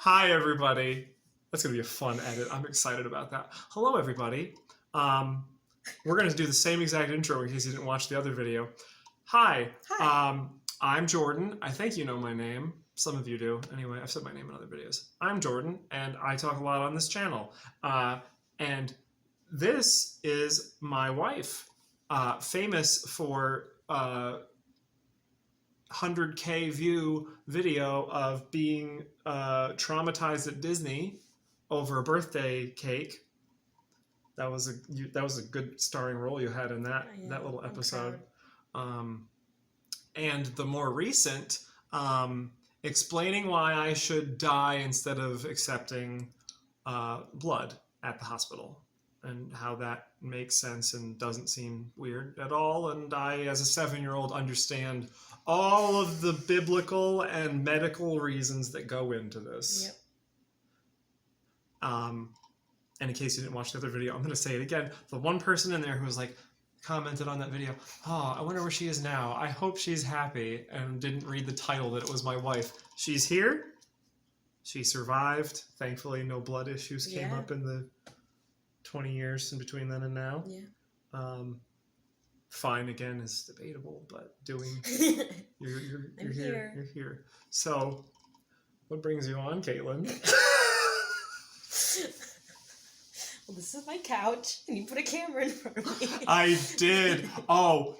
Hi, everybody. That's going to be a fun edit. I'm excited about that. Hello, everybody. We're going to do the same exact intro in case you didn't watch the other video. Hi. Hi. I'm Jordan. I think you know my name. Some of you do. Anyway, I've said my name in other videos. I'm Jordan, and I talk a lot on this channel. And this is my wife, famous for 100K view video of being traumatized at Disney over a birthday cake. That was a good starring role you had in that little episode. And the more recent, explaining why I should die instead of accepting blood at the hospital, and how that makes sense and doesn't seem weird at all. And I, as a 7-year-old, understand all of the biblical and medical reasons that go into this. Yep. And in case you didn't watch the other video, I'm going to say it again. The one person in there who was like, commented on that video, oh, I wonder where she is now. I hope she's happy, and didn't read the title that it was my wife. She's here. She survived. Thankfully, no blood issues came up in the 20 years in between then and now. Yeah. Fine again is debatable, but doing you're here. You're here. So, what brings you on, Caitlin? Well, this is my couch, and you put a camera in front of me. I did. Oh,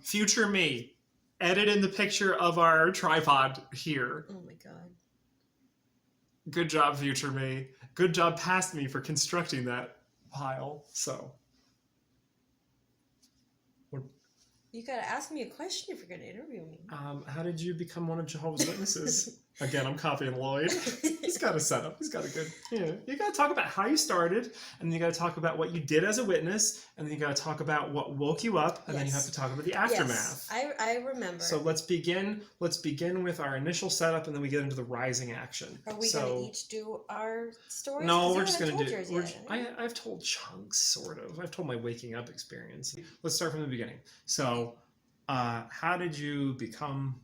future me. Edit in the picture of our tripod here. Oh my god. Good job, future me. Good job past me for constructing that pile. So. You gotta ask me a question if you're gonna interview me. How did you become one of Jehovah's Witnesses? Again, I'm copying Lloyd. He's got a setup. He's got a good... Yeah. You gotta talk about how you started, and then you gotta talk about what you did as a witness, and then you gotta talk about what woke you up, and then you have to talk about the aftermath. Yes, I remember. So let's begin with our initial setup, and then we get into the rising action. Are we gonna each do our stories? No, we're just gonna do... I've told chunks, sort of. I've told my waking up experience. Let's start from the beginning. So, how did you become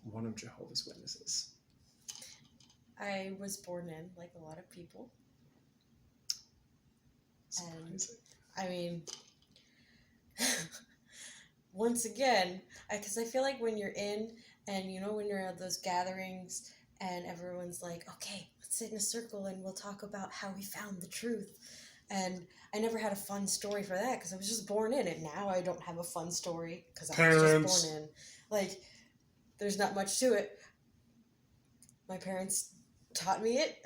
one of Jehovah's Witnesses? I was born in, like a lot of people. And, I mean, once again, because I feel like when you're in, and you know when you're at those gatherings, and everyone's like, okay, let's sit in a circle and we'll talk about how we found the truth. And I never had a fun story for that because I was just born in it. Now I don't have a fun story because I was just born in. Like, there's not much to it. My parents taught me it.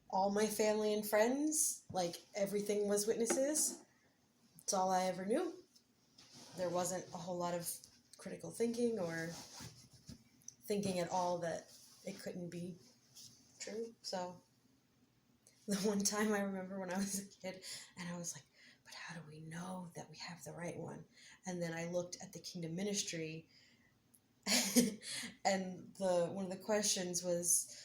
All my family and friends, like, everything was witnesses. That's all I ever knew. There wasn't a whole lot of critical thinking or thinking at all that it couldn't be true. So... the one time I remember when I was a kid, and I was like, but how do we know that we have the right one? And then I looked at the Kingdom Ministry, and one of the questions was,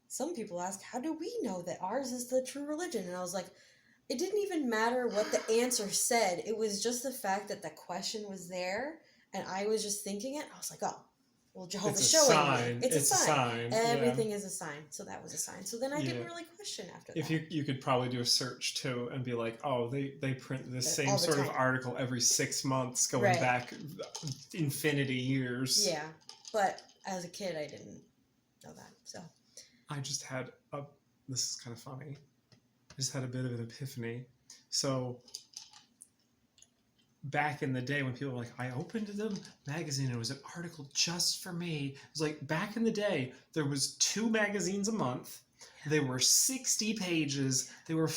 some people ask, how do we know that ours is the true religion? And I was like, it didn't even matter what the answer said. It was just the fact that the question was there, and I was just thinking it. I was like, oh. Well, Jehovah's showing me. It's a sign. Everything is a sign. So that was a sign. So then I didn't really question after that. If you could probably do a search too and be like, oh, they print the same sort of article every 6 months going back infinity years. Yeah. But as a kid, I didn't know that. So I just had this is kind of funny. I just had a bit of an epiphany. So back in the day when people were like, I opened the magazine, it was an article just for me. It was like, back in the day, there was 2 magazines a month. They were 60 pages. They were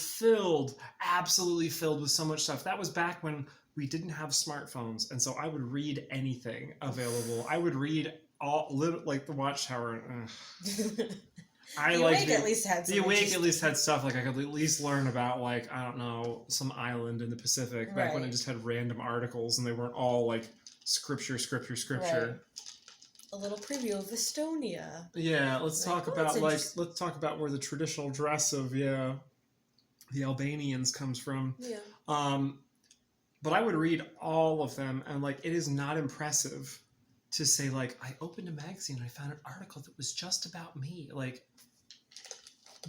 absolutely filled with so much stuff. That was back when we didn't have smartphones. And so I would read anything available. I would read like the Watchtower. The Awake at least had The Awake at least had stuff like I could at least learn about, like, I don't know, some island in the Pacific back when it just had random articles and they weren't all like scripture. Right. A little preview of Estonia. Yeah, let's talk about where the traditional dress of the Albanians comes from. Yeah. But I would read all of them, and like, it is not impressive to say, like, I opened a magazine and I found an article that was just about me. Like,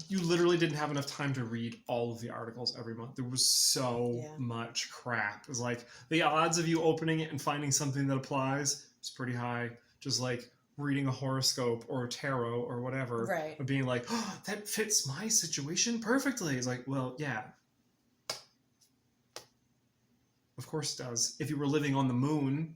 you literally didn't have enough time to read all of the articles every month. There was so Yeah. much crap. It was like the odds of you opening it and finding something that applies is pretty high. Just like reading a horoscope or tarot or whatever, Right. of being like, oh, that fits my situation perfectly. It's like, well, yeah. Of course it does. If you were living on the moon,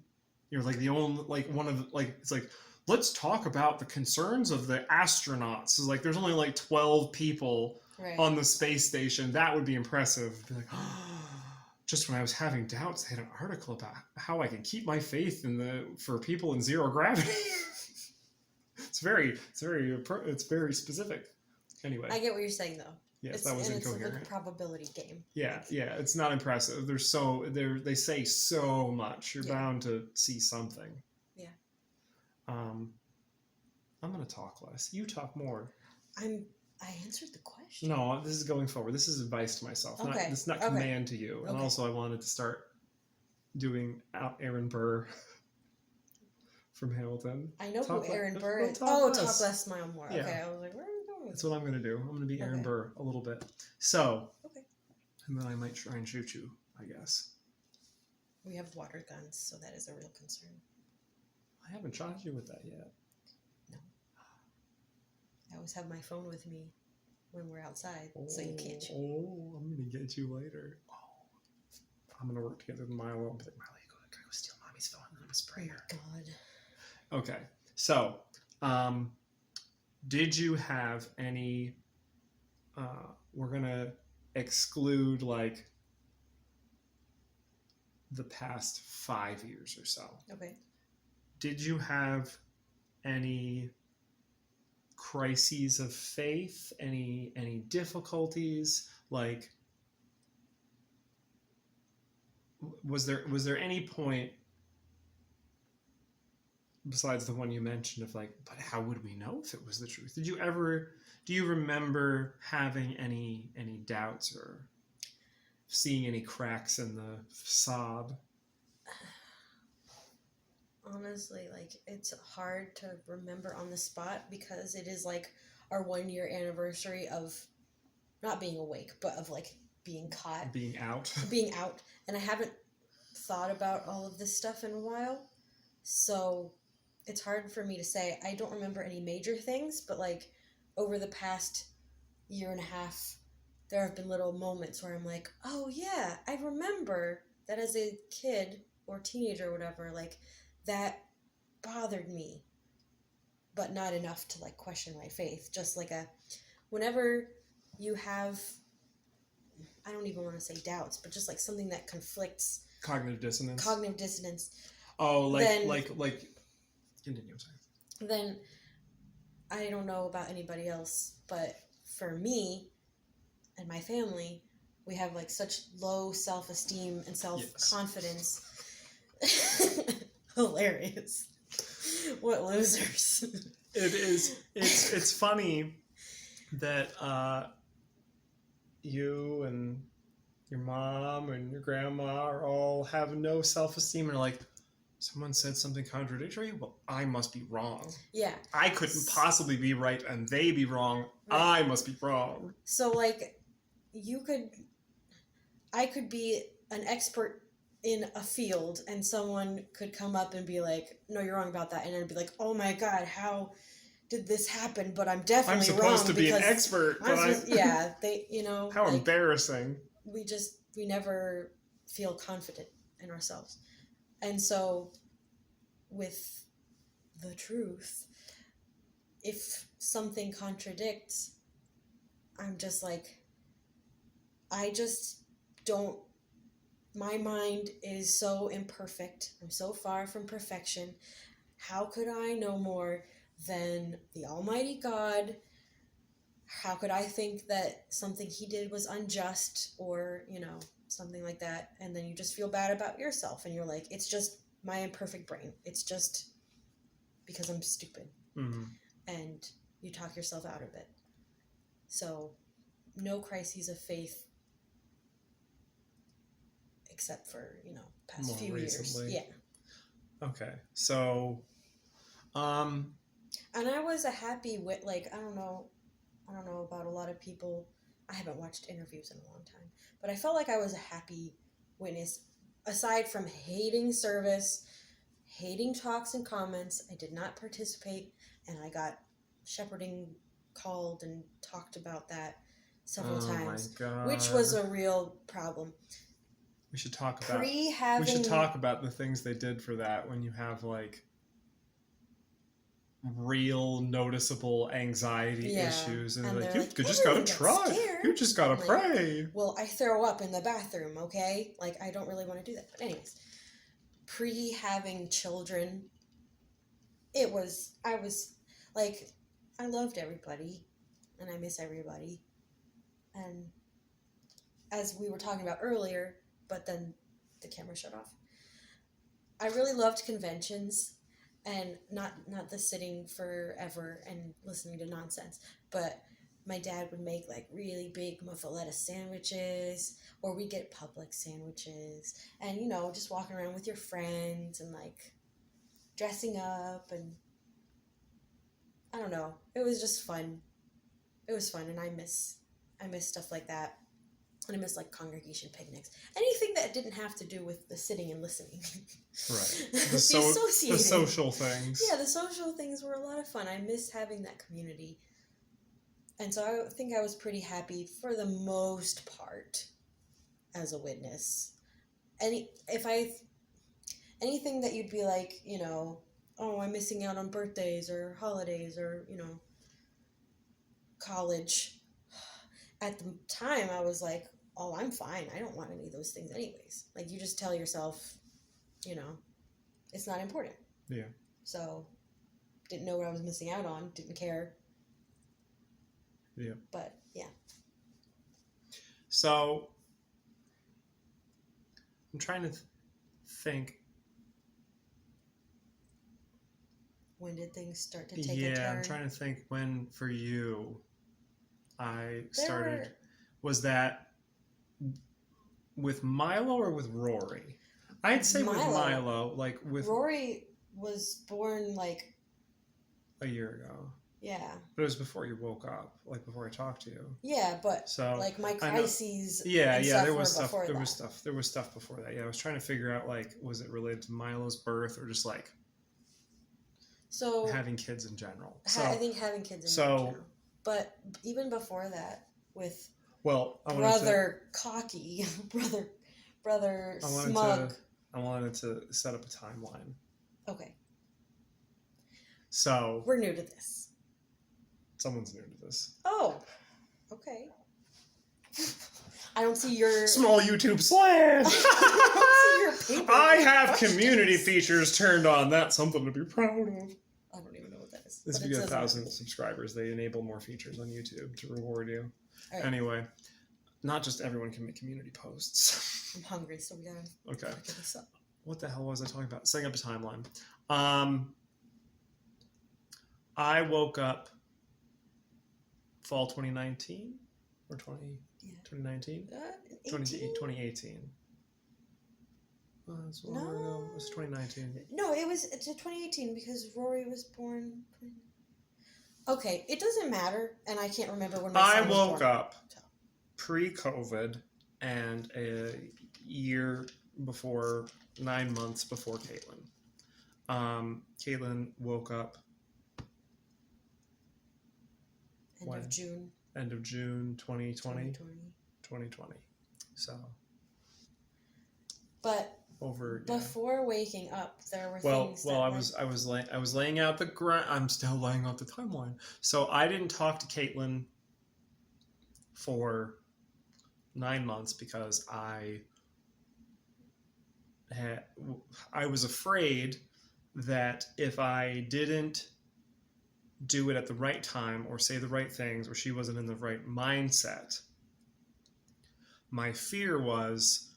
you're like the only, like one of, like, it's like, let's talk about the concerns of the astronauts. It's like, there's only like 12 people Right. on the space station. That would be impressive. Be like, oh, just when I was having doubts, they had an article about how I can keep my faith for people in zero gravity. It's very specific. Anyway. I get what you're saying, though. Yes, that was incoherent. It's like a probability game. Yeah, it's not impressive. They say so much. You're bound to see something. Yeah. I'm gonna talk less. You talk more. I answered the question. No, this is going forward. This is advice to myself. Okay. It's not command to you. And also, I wanted to start doing Aaron Burr from Hamilton. I know who Aaron Burr is. Talk less, smile more. Yeah. Okay, I was like, where are we going? That's what I'm gonna do. I'm gonna be Aaron Burr a little bit. So. Okay. And then I might try and shoot you, I guess. We have water guns, so that is a real concern. I haven't shot you with that yet. No. I always have my phone with me when we're outside, so you can't shoot. Oh, I'm going to get you later. Oh. I'm going to work together with Milo and be like, Milo, go steal Mommy's phone and I'm going to spray her. God. Okay. So, did you have any... we're going to exclude, like, the past 5 years or so. Okay. Did you have any crises of faith? Any difficulties? Like, was there any point besides the one you mentioned of like, but how would we know if it was the truth? Do you remember having any doubts or seeing any cracks in the facade? Honestly, like, it's hard to remember on the spot because it is like our 1 year anniversary of not being awake, but of like being caught. Being out. And I haven't thought about all of this stuff in a while. So it's hard for me to say. I don't remember any major things, but like over the past year and a half, there have been little moments where I'm like, oh yeah, I remember that as a kid or teenager or whatever, like, that bothered me, but not enough to like question my faith. Just like whenever you have, I don't even want to say doubts, but just like something that conflicts. Cognitive dissonance. Oh, like continue. Sorry. Then I don't know about anybody else, but for me and my family, we have like such low self-esteem and self-confidence. Yes. Hilarious. What losers. It is. It's funny that you and your mom and your grandma are all have no self-esteem and are like, someone said something contradictory? Well, I must be wrong. Yeah. I couldn't possibly be right and they be wrong. Right. I must be wrong. So like I could be an expert in a field and someone could come up and be like, no, you're wrong about that. And I'd be like, oh my God, how did this happen? But I'm definitely wrong. I'm supposed to be an expert. How like, embarrassing. We never feel confident in ourselves. And so with the truth, if something contradicts, I'm just like, I just don't. My mind is so imperfect. I'm so far from perfection. How could I know more than the Almighty God? How could I think that something he did was unjust or, something like that? And then you just feel bad about yourself and you're like, it's just my imperfect brain. It's just because I'm stupid. Mm-hmm. And you talk yourself out of it. So no crises of faith. Except for, past more few recently. years. Yeah. Okay. So, and I was a happy, I don't know, I don't know about a lot of people. I haven't watched interviews in a long time, but I felt like I was a happy witness. Aside from hating service, hating talks and comments, I did not participate, and I got shepherding called and talked about that several times, my God. which was a real problem. We should talk about the things they did for that when you have like real noticeable anxiety issues and like, you just gotta try. Scared. You just gotta pray. Well, I throw up in the bathroom, okay? Like, I don't really want to do that. But anyways, having children, I was like, I loved everybody and I miss everybody. And as we were talking about earlier, but then the camera shut off, I really loved conventions. And not the sitting forever and listening to nonsense, but my dad would make like really big muffaletta sandwiches, or we'd get Publix sandwiches, and just walking around with your friends and like dressing up, and I don't know, it was just fun. It was fun, and I miss stuff like that. And I miss like congregation picnics. Anything that didn't have to do with the sitting and listening. Right. The social things. Yeah, the social things were a lot of fun. I miss having that community. And so I think I was pretty happy for the most part as a witness. Anything that you'd be like, oh, I'm missing out on birthdays or holidays or, college. At the time, I was like, oh, I'm fine. I don't want any of those things anyways. Like, you just tell yourself, it's not important. Yeah. So, didn't know what I was missing out on. Didn't care. Yeah. But, yeah. So, I'm trying to think. When did things start to take a turn? Yeah, I'm trying to think when, for you, I started. Was that with Milo or with Rory? I'd say with Milo, like with Rory was born like a year ago. Yeah. But it was before you woke up, like before I talked to you. Yeah, but so like my crises. Yeah, there was stuff. There was stuff before that. Yeah, I was trying to figure out like, was it related to Milo's birth or just like having kids in general? I think having kids in general. But even before that, with cocky, brother smug. I wanted to set up a timeline. Okay. So we're new to this. Someone's new to this. Oh, okay. I don't see your small YouTube slash. I have community features turned on. That's something to be proud of. I don't even know what that is. If you get 1,000 subscribers, they enable more features on YouTube to reward you. Right. Anyway, not just everyone can make community posts. I'm hungry, so we gotta get this up. What the hell was I talking about? Setting up a timeline. I woke up fall 2019 or 2019? 2018. That's a long ago. It was 2019. No, it's 2018 because Rory was born. Okay, it doesn't matter, and I can't remember when my son was born. I woke up pre-COVID and a year before, 9 months before Caitlin. Caitlin woke up End of June 2020. 2020. So. But before waking up, there were things. Well, I was laying out the I'm still laying out the timeline. So I didn't talk to Caitlin for 9 months because I was afraid that if I didn't do it at the right time or say the right things or she wasn't in the right mindset, my fear was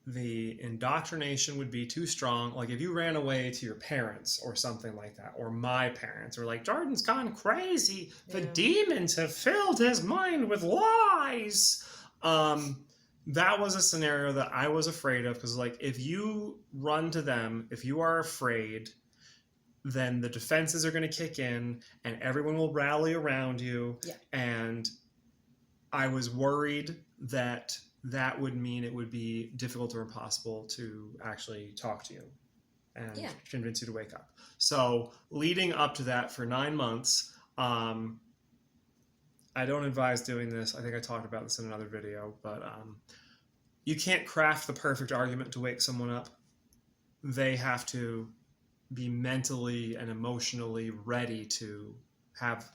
the indoctrination would be too strong. Like if you ran away to your parents or something like that, or my parents were like, Jordan's gone crazy. The demons have filled his mind with lies. That was a scenario that I was afraid of because like if you run to them, if you are afraid, then the defenses are going to kick in and everyone will rally around you. Yeah. And I was worried that that would mean it would be difficult or impossible to actually talk to you and convince you to wake up. So leading up to that for 9 months, I don't advise doing this. I think I talked about this in another video, but you can't craft the perfect argument to wake someone up. They have to be mentally and emotionally ready to have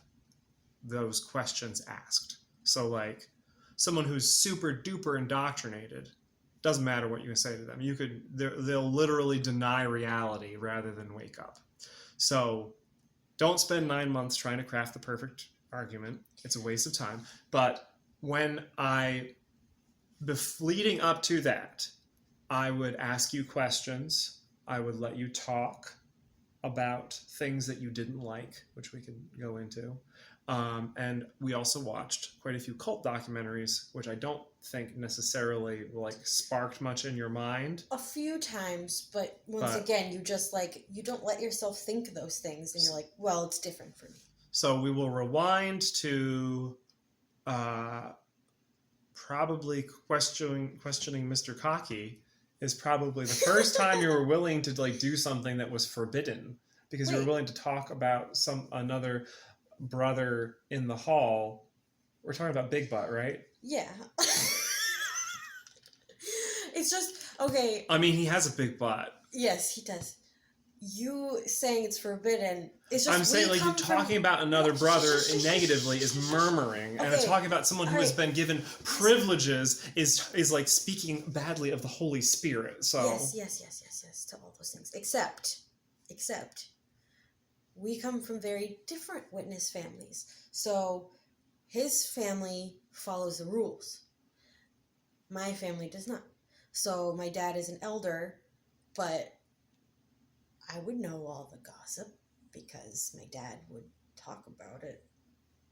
those questions asked. So like someone who's super duper indoctrinated, doesn't matter what you say to them. They'll literally deny reality rather than wake up. So don't spend 9 months trying to craft the perfect argument. It's a waste of time. But when leading up to that, I would ask you questions. I would let you talk about things that you didn't like, which we could go into. And we also watched quite a few cult documentaries, which I don't think necessarily like sparked much in your mind. A few times, but once again, you just like, you don't let yourself think those things, and you're like, well, it's different for me. So we will rewind to probably questioning Mr. Cocky is probably the first time you were willing to like do something that was forbidden, because you were willing to talk about another brother in the hall. We're talking about Big Butt, right? Yeah. It's just, okay. I mean, he has a big butt. Yes, he does. You saying it's forbidden, it's just... I'm saying, like, you talking about another brother negatively is murmuring, and talking about someone who has been given privileges is like speaking badly of the Holy Spirit, so... Yes, to all those things. Except, we come from very different witness families. So, his family follows the rules. My family does not. So, my dad is an elder, but I would know all the gossip because my dad would talk about it.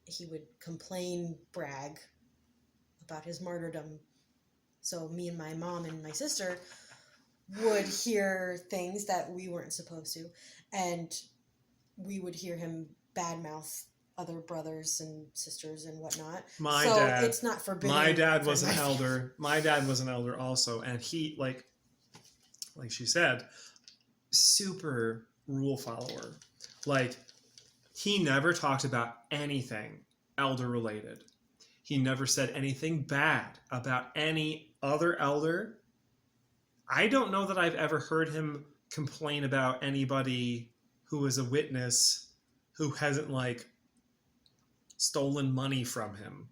He would complain, brag about his martyrdom. So, me and my mom and my sister would hear things that we weren't supposed to, and we would hear him badmouth other brothers and sisters and whatnot. It's not forbidden. My dad was an elder. My dad was an elder also, and he, like she said, super rule follower. Like, he never talked about anything elder related. He never said anything bad about any other elder. I don't know that I've ever heard him complain about anybody who is a witness who hasn't, like, stolen money from him.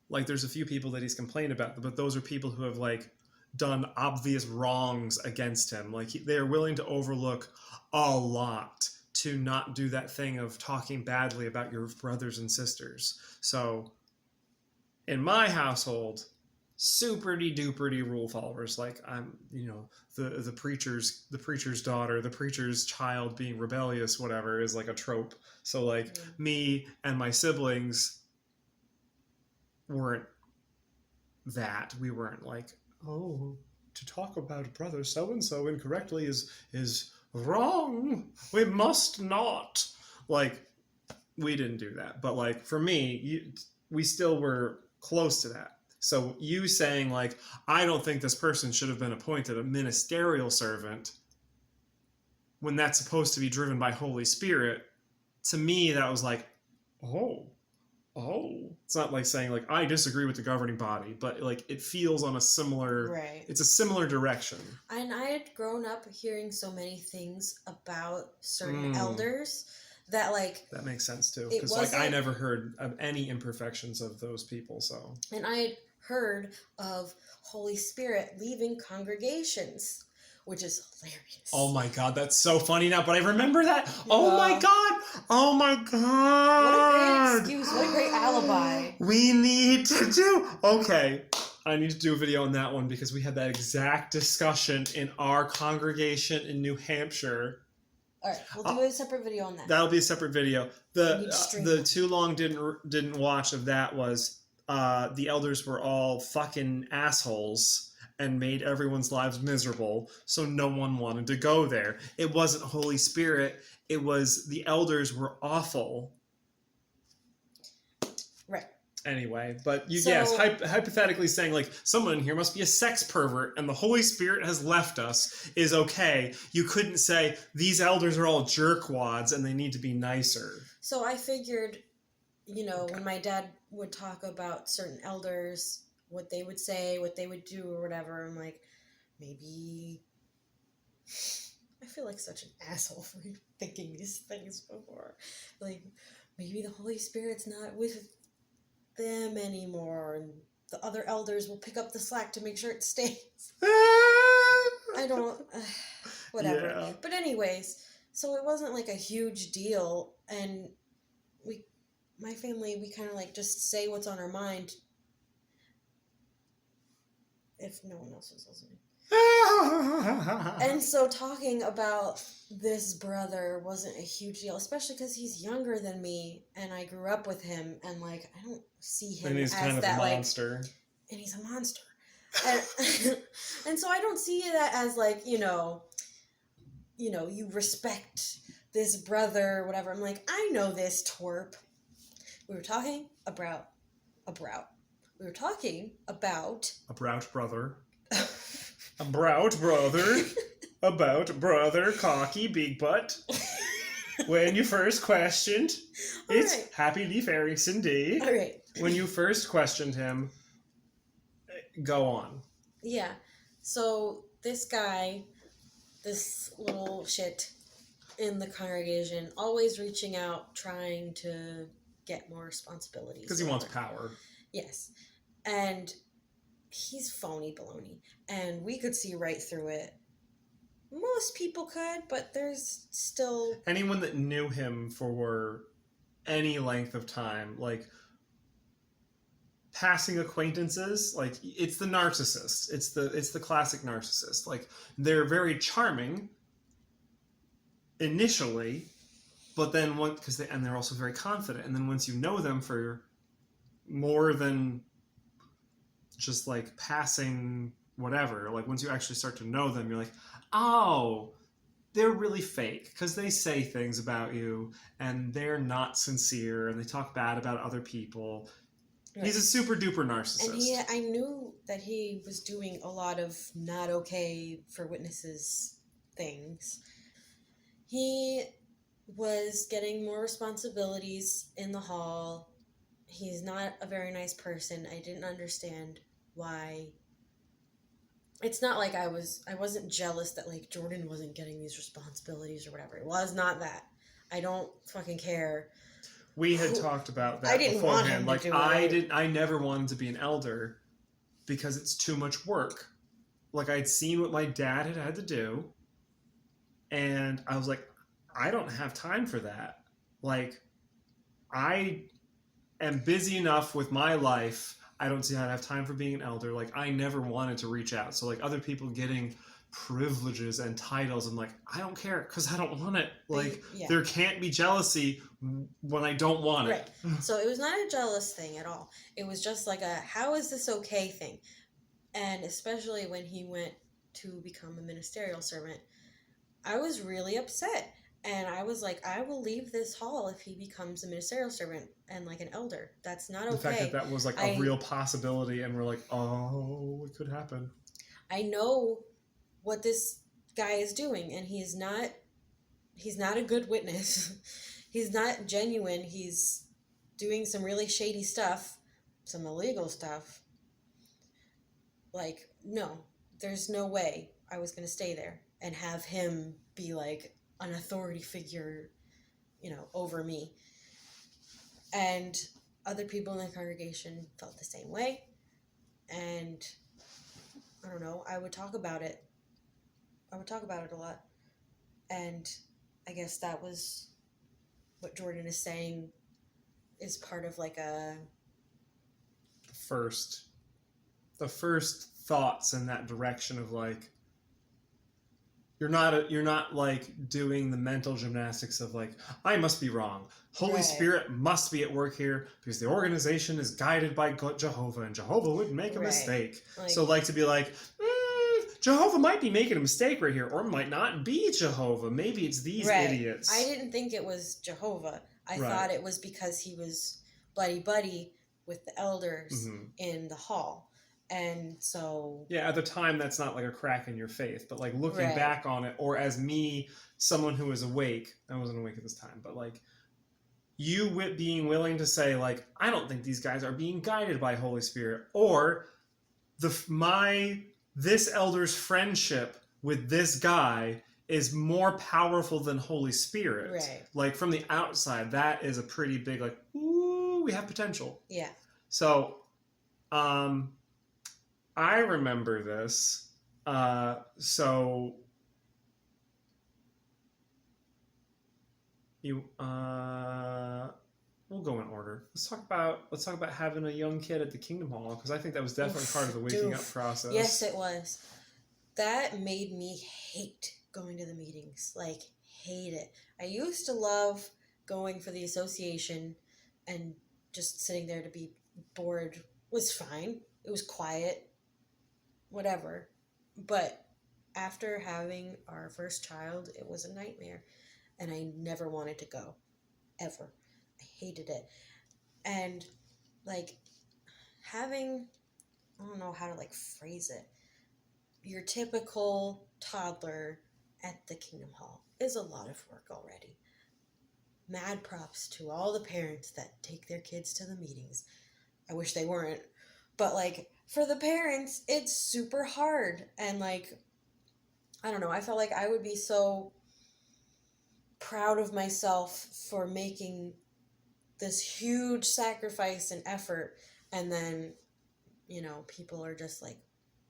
Like, there's a few people that he's complained about, but those are people who have, like, done obvious wrongs against him. Like, they're willing to overlook a lot to not do that thing of talking badly about your brothers and sisters. So, in my household, super-duper rule followers. Like, I'm, the preacher's daughter, the preacher's child being rebellious, whatever, is like a trope. So, like, me and my siblings weren't that. We weren't like, oh, to talk about brother so-and-so incorrectly is wrong. We must not. Like, we didn't do that. But, like, for me, we still were close to that. So you saying, like, I don't think this person should have been appointed a ministerial servant when that's supposed to be driven by Holy Spirit, to me, that was like, oh. It's not like saying, like, I disagree with the governing body, but, like, it feels on a similar... Right. It's a similar direction. And I had grown up hearing so many things about certain elders that, like... That makes sense, too. Because, like, I never heard of any imperfections of those people, so... And I had heard of Holy Spirit leaving congregations, which is hilarious. Oh my God, that's so funny now, but I remember that. Yeah. Oh my God. What a great excuse. What a great alibi. We need to do... Okay, I need to do a video on that one because we had that exact discussion in our congregation in New Hampshire. All right, we'll do a separate video on that. That'll be a separate video. The too long didn't watch of that was the elders were all fucking assholes and made everyone's lives miserable, so no one wanted to go there. It wasn't Holy Spirit. it was the elders were awful. Right. Anyway, but So- yes, hypothetically saying like someone in here must be a sex pervert and the Holy Spirit has left us is okay. You couldn't say these elders are all jerkwads and they need to be nicer. So I figured, you know, when my dad would talk about certain elders, what they would say, what they would do, or whatever, I'm like, maybe. I feel like such an asshole for thinking these things before. Like, maybe the Holy Spirit's not with them anymore, and the other elders will pick up the slack to make sure it stays. I don't. Whatever. Yeah. But anyways, so it wasn't like a huge deal, and my family, we kind of like just say what's on our mind if no one else is listening. And so talking about this brother wasn't a huge deal, especially because he's younger than me, and I grew up with him, and like I don't see him And he's as kind of that a like, monster. and he's a monster, and so I don't see that as like you respect this brother or whatever. I'm like, I know this twerp. We were talking about. We were talking about A Brout brother. A Brout brother. About brother cocky big butt. When you first questioned, it's Alright. Happy Leaf Erickson Day. All right. When you first questioned him, go on. Yeah. So this guy, this little shit in the congregation, always reaching out, trying to get more responsibilities. Because he wants power. Yes. And he's phony baloney. And we could see right through it. Most people could, but there's still... Anyone that knew him for any length of time, like passing acquaintances, like it's the narcissist. It's the classic narcissist. Like they're very charming initially, but then they're also very confident. And then once you know them for more than just like passing whatever, like once you actually start to know them, you're like, oh, they're really fake because they say things about you and they're not sincere and they talk bad about other people. Right. He's a super duper narcissist. And I knew that he was doing a lot of not okay for witnesses things. He was getting more responsibilities in the hall. He's not a very nice person. I didn't understand why. It's not like I wasn't jealous that like Jordan wasn't getting these responsibilities or whatever. It was not that. I don't fucking care. We had talked about that I didn't want him beforehand. to Like do it. I never wanted to be an elder because it's too much work. Like I'd seen what my dad had to do, and I was like, I don't have time for that. Like I am busy enough with my life. I don't see how I have time for being an elder. Like, I never wanted to reach out. So, like, other people getting privileges and titles, I'm like, I don't care because I don't want it. Like, There can't be jealousy when I don't want it. Right. So, it was not a jealous thing at all. It was just like a, how is this okay thing? And especially when he went to become a ministerial servant, I was really upset. And I was like, I will leave this hall if he becomes a ministerial servant and like an elder. That's not okay. The fact that was like a real possibility, and we're like, oh, it could happen. I know what this guy is doing, and he's not a good witness. He's not genuine. He's doing some really shady stuff, some illegal stuff. Like, no, there's no way I was going to stay there and have him be like an authority figure, over me. And other people in the congregation felt the same way. And I don't know, I would talk about it a lot. And I guess that was what Jordan is saying is part of like the first thoughts in that direction of like, you're not like doing the mental gymnastics of like, I must be wrong. Holy Spirit must be at work here because the organization is guided by Jehovah, and Jehovah wouldn't make a mistake. Like, so like to be like, Jehovah might be making a mistake right here, or it might not be Jehovah. Maybe it's these idiots. I didn't think it was Jehovah. I thought it was because he was buddy with the elders in the hall. And so... Yeah, at the time, that's not like a crack in your faith. But like looking back on it, or as me, someone who was awake, I wasn't awake at this time, but like you being willing to say like, I don't think these guys are being guided by Holy Spirit, or this elder's friendship with this guy is more powerful than Holy Spirit. Right. Like from the outside, that is a pretty big like, ooh, we have potential. Yeah. So, I remember this. So you we'll go in order. Let's talk about having a young kid at the Kingdom Hall, because I think that was definitely part of the waking up process. Yes, it was. That made me hate going to the meetings. Like, hate it. I used to love going for the association, and just sitting there to be bored was fine. It was quiet, whatever. But after having our first child, it was a nightmare, and I never wanted to go, ever. I hated it. And like having, I don't know how to like phrase it, your typical toddler at the Kingdom Hall is a lot of work already. Mad props to all the parents that take their kids to the meetings. I wish they weren't, but like for the parents, it's super hard. And like, I don't know, I felt like I would be so proud of myself for making this huge sacrifice and effort, and then, you know, people are just like,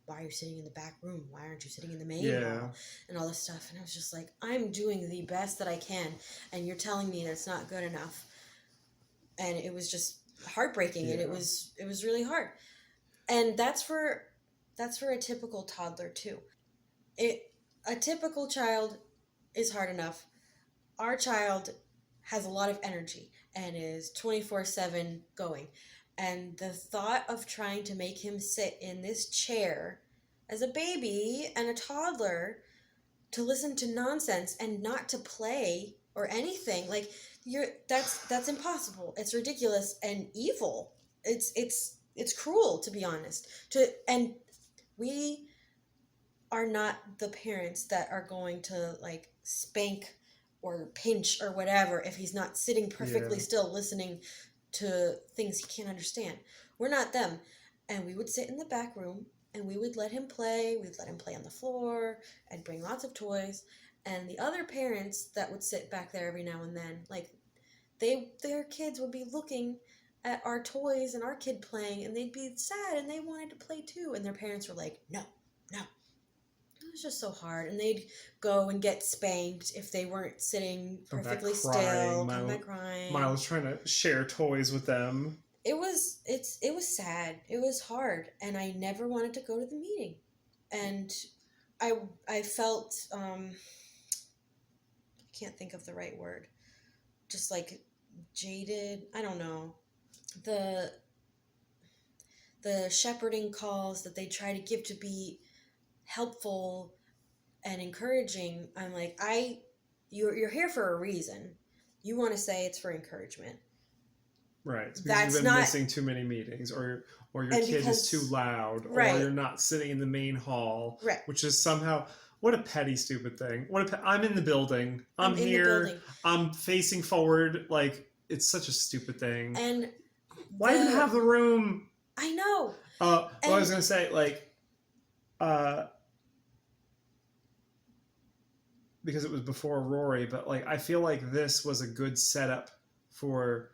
why are you sitting in the back room? Why aren't you sitting in the main hall? And all this stuff. And I was just like, I'm doing the best that I can, and you're telling me that's not good enough. And it was just heartbreaking, and it was really hard. And that's for a typical toddler too. A typical child is hard enough. Our child has a lot of energy and is 24/7 going. And the thought of trying to make him sit in this chair as a baby and a toddler to listen to nonsense and not to play or anything, like that's impossible. It's ridiculous and evil. It's cruel, to be honest. And we are not the parents that are going to like spank or pinch or whatever if he's not sitting perfectly still listening to things he can't understand. We're not them. And we would sit in the back room and we would let him play. We'd let him play on the floor and bring lots of toys. And the other parents that would sit back there every now and then, like their kids would be looking at our toys and our kid playing, and they'd be sad and they wanted to play too. And their parents were like, no. It was just so hard. And they'd go and get spanked if they weren't sitting perfectly still, come back crying. Miles trying to share toys with them. It was sad. It was hard, and I never wanted to go to the meeting. And I felt I can't think of the right word. Just like jaded. I don't know. The shepherding calls that they try to give to be helpful and encouraging, I'm like, you're here for a reason. You want to say it's for encouragement. Right. It's because you've been missing too many meetings, or your kid is too loud, or you're not sitting in the main hall, which is somehow, what a petty, stupid thing. I'm in the building. I'm here. I'm facing forward. Like, it's such a stupid thing. And why even have the room? I know. Well, I was going to say, like, because it was before Rory, but like I feel like this was a good setup for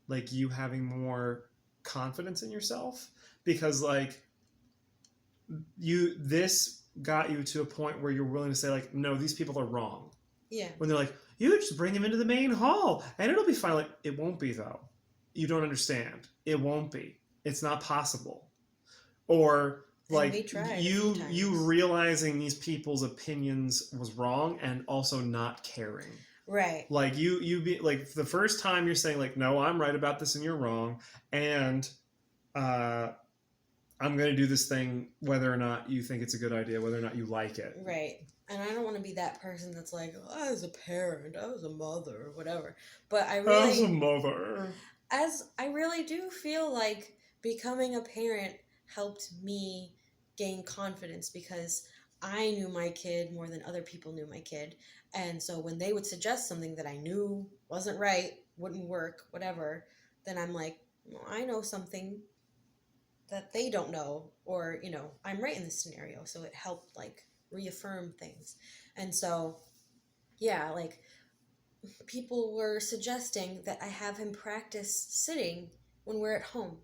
like you having more confidence in yourself, because like this got you to a point where you're willing to say like, no, these people are wrong. Yeah. When they're like, you just bring him into the main hall and it'll be fine. Like, it won't be though. You don't understand. It won't be. It's not possible. Or like you realizing these people's opinions was wrong and also not caring. Right. Like you be like the first time you're saying like, no, I'm right about this and you're wrong. And I I'm going to do this thing whether or not you think it's a good idea, whether or not you like it. Right. And I don't want to be that person that's like, oh, I was a parent, I was a mother, or whatever. But I really, As a mother. I really do feel like becoming a parent helped me gain confidence because I knew my kid more than other people knew my kid. And so when they would suggest something that I knew wasn't right, wouldn't work, whatever, then I'm like, well, I know something that they don't know, or, you know, I'm right in this scenario. So it helped like reaffirm things. And so, yeah, like people were suggesting that I have him practice sitting when we're at home.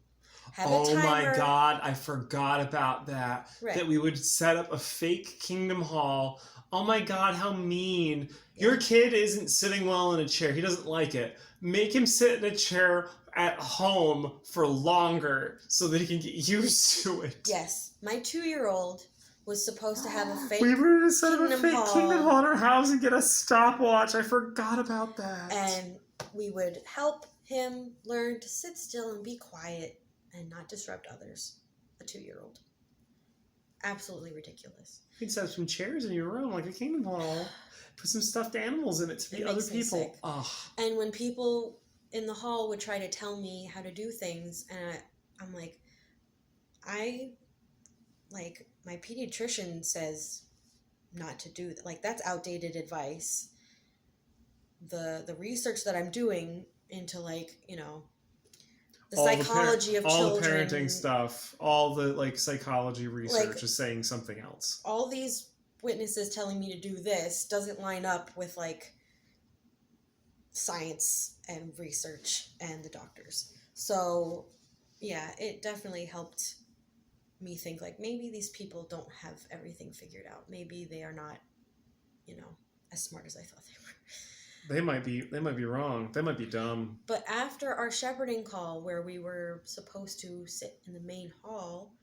Have a Oh my timer. God, I forgot about that. Right. That we would set up a fake Kingdom Hall. Oh my God, how mean. Yeah. Your kid isn't sitting well in a chair. He doesn't like it. Make him sit in a chair at home for longer so that he can get used to it. Yes. My 2-year-old was supposed to have a fake We were going to set up a Kingdom fake Hall. Kingdom Hall in our house and get a stopwatch. I forgot about that. And we would help him learn to sit still and be quiet and not disrupt others. A 2-year-old. Absolutely ridiculous. You can set up some chairs in your room like a Kingdom Hall. Put some stuffed animals in it to be It other makes me people. sick. Ugh. And when people in the hall would try to tell me how to do things, and I'm like, my pediatrician says not to do that. Like, that's outdated advice. The research that I'm doing into, like, you know, the psychology of all children. the parenting stuff, all the like psychology research Like, is saying something else. All these witnesses telling me to do this doesn't line up with like science and research and the doctors. So yeah, it definitely helped me think like maybe these people don't have everything figured out. Maybe they are not, you know, as smart as I thought they were. They might be wrong. They might be dumb. But after our shepherding call where we were supposed to sit in the main hall,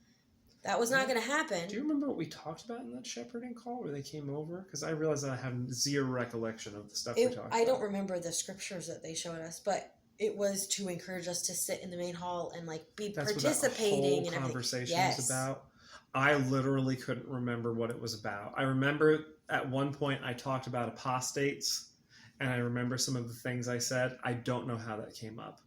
that was not going to happen. Do you remember what we talked about in that shepherding call where they came over? Because I realized that I have zero recollection of the stuff we talked about. I don't remember the scriptures that they showed us, but it was to encourage us to sit in the main hall and like be participating. That's what that whole conversation yes. was about. I literally couldn't remember what it was about. I remember at one point I talked about apostates, and I remember some of the things I said. I don't know how that came up.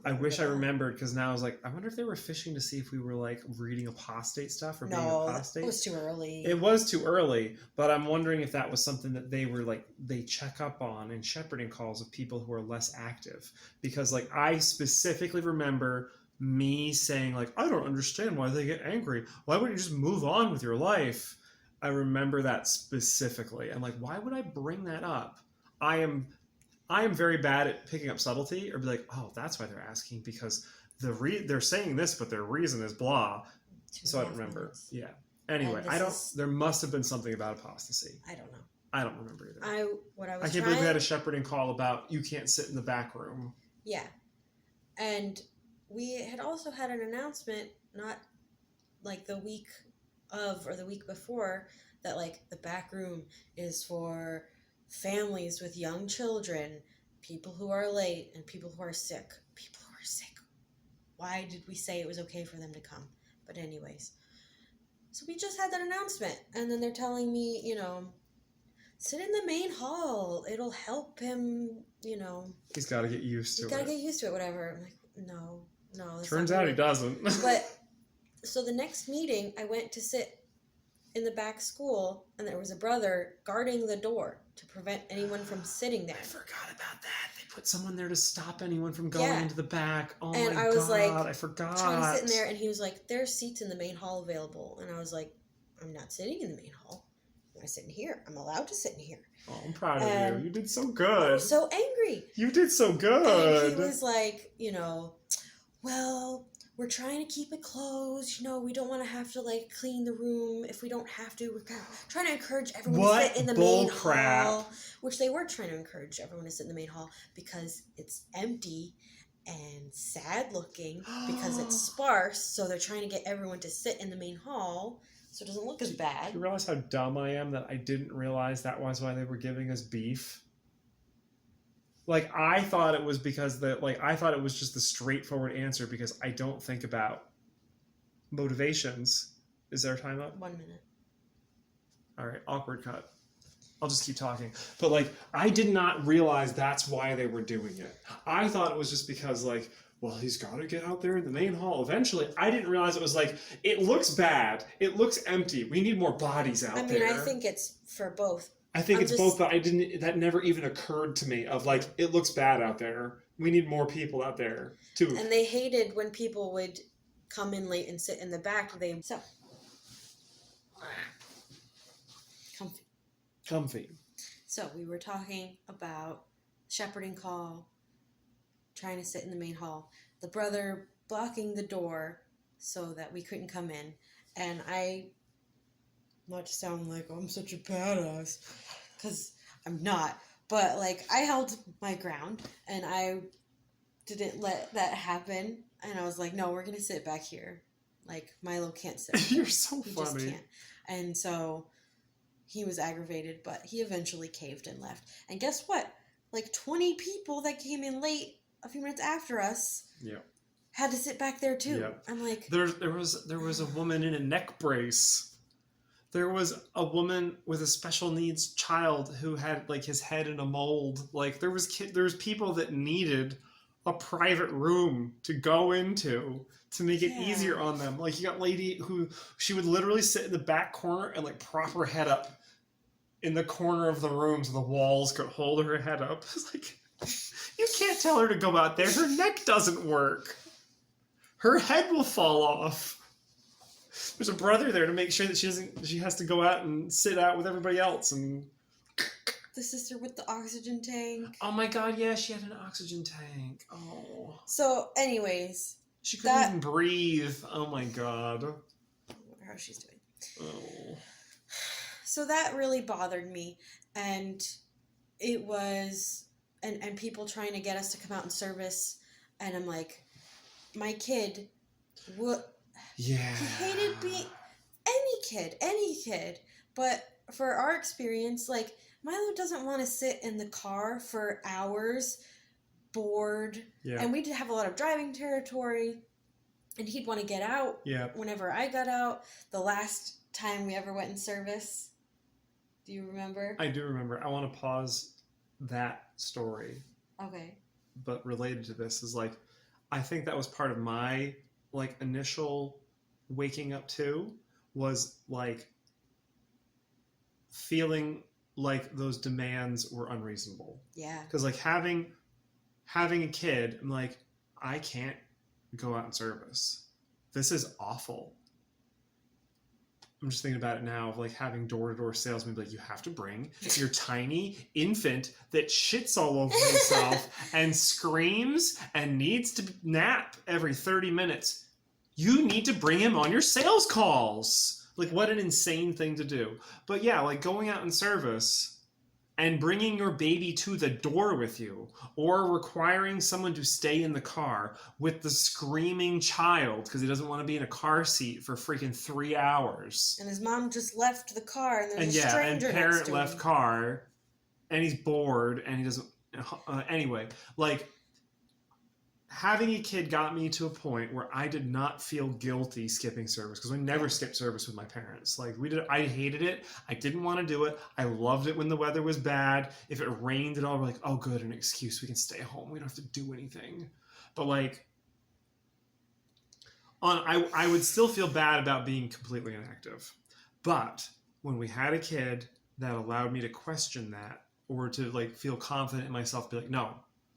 I wish I remembered, because now I was like, I wonder if they were fishing to see if we were like reading apostate stuff or being apostate. No, it was too early. It was too early, but I'm wondering if that was something that they were like, they check up on in shepherding calls of people who are less active. Because like I specifically remember me saying like, I don't understand why they get angry. Why wouldn't you just move on with your life? I remember that specifically. And like, why would I bring that up? I am very bad at picking up subtlety, or be like, oh, that's why they're asking, because they're saying this, but their reason is blah. So I don't remember. Minutes. Yeah. Anyway, there must have been something about apostasy. I don't know. I don't remember either. I can't believe we had a shepherding call about you can't sit in the back room. Yeah. And we had also had an announcement, not like the week of or the week before, that like the back room is for families with young children, people who are late, and people who are sick. People who are sick. Why did we say it was okay for them to come? But anyways, so we just had that announcement, and then they're telling me, you know, sit in the main hall. It'll help him, you know. He's got to get used to it. He's got to get used to it, whatever. I'm like, no. Turns out he doesn't. But so the next meeting, I went to sit in the back school, and there was a brother guarding the door to prevent anyone from sitting there. I forgot about that. They put someone there to stop anyone from going into the back. Oh and my I was God, like, I forgot. Trying to sit in there, and he was like, there's seats in the main hall available. And I was like, I'm not sitting in the main hall. I'm sitting here. I'm allowed to sit in here. Oh, I'm proud of you. You did so good. I was so angry. You did so good. And he was like, you know, well, we're trying to keep it closed. You know, we don't want to have to, like, clean the room if we don't have to. We're kind of trying to encourage everyone to sit in the main hall. Which they were trying to encourage everyone to sit in the main hall because it's empty and sad looking because it's sparse. So they're trying to get everyone to sit in the main hall so it doesn't look as bad. Do you realize how dumb I am that I didn't realize that was why they were giving us beef? Like, I thought it was because I thought it was just the straightforward answer, because I don't think about motivations. Is there a time up? 1 minute. All right, awkward cut. I'll just keep talking. But, like, I did not realize that's why they were doing it. I thought it was just because, like, well, he's got to get out there in the main hall eventually. I didn't realize it was like, it looks bad. It looks empty. We need more bodies out there. I mean, I think it's for both. I think it's both, but that never even occurred to me of, like, it looks bad out there. We need more people out there, too. And they hated when people would come in late and sit in the back. Comfy. So we were talking about shepherding call, trying to sit in the main hall, the brother blocking the door so that we couldn't come in, and not to sound like I'm such a badass, because I'm not, but like I held my ground and I didn't let that happen, and I was like, no, we're gonna sit back here, like Milo can't sit. You're so he funny. Just can't. And so he was aggravated, but he eventually caved and left. And guess what? Like 20 people that came in late a few minutes after us had to sit back there too. Yep. I'm like, there was a woman in a neck brace. There was a woman with a special needs child who had like his head in a mold. Like there was people that needed a private room to go into to make it easier on them. Like you got lady who she would literally sit in the back corner and like prop her head up in the corner of the room so the walls could hold her head up. It's like, you can't tell her to go out there. Her neck doesn't work. Her head will fall off. There's a brother there to make sure that she has to go out and sit out with everybody else. And the sister with the oxygen tank. Oh my god, yeah, she had an oxygen tank. Oh. So anyways, she couldn't even breathe. Oh my god. I wonder how she's doing. Oh. So that really bothered me, and it was and people trying to get us to come out in service, and I'm like, my kid he hated being any kid, but for our experience, like Milo doesn't want to sit in the car for hours, bored, and we did have a lot of driving territory, and he'd want to get out whenever I got out. The last time we ever went in service, do you remember? I do remember. I want to pause that story. Okay. But related to this is like, I think that was part of my like initial waking up too, was like feeling like those demands were unreasonable. Yeah. Because like having a kid, I'm like, I can't go out in service. This is awful. I'm just thinking about it now of like having door-to-door salesmen be like, you have to bring your tiny infant that shits all over himself and screams and needs to nap every 30 minutes. You need to bring him on your sales calls. Like, what an insane thing to do. But yeah, like going out in service and bringing your baby to the door with you, or requiring someone to stay in the car with the screaming child because he doesn't want to be in a car seat for freaking 3 hours. And his mom just left the car, and there's a stranger and parent left car, and he's bored, and he doesn't... anyway, like, having a kid got me to a point where I did not feel guilty skipping service, because we never skipped service with my parents. Like I hated it. I didn't want to do it. I loved it when the weather was bad. If it rained at all, we're like, oh, good, an excuse. We can stay home. We don't have to do anything. But like, I would still feel bad about being completely inactive. But when we had a kid that allowed me to question that, or to like feel confident in myself, be like, no,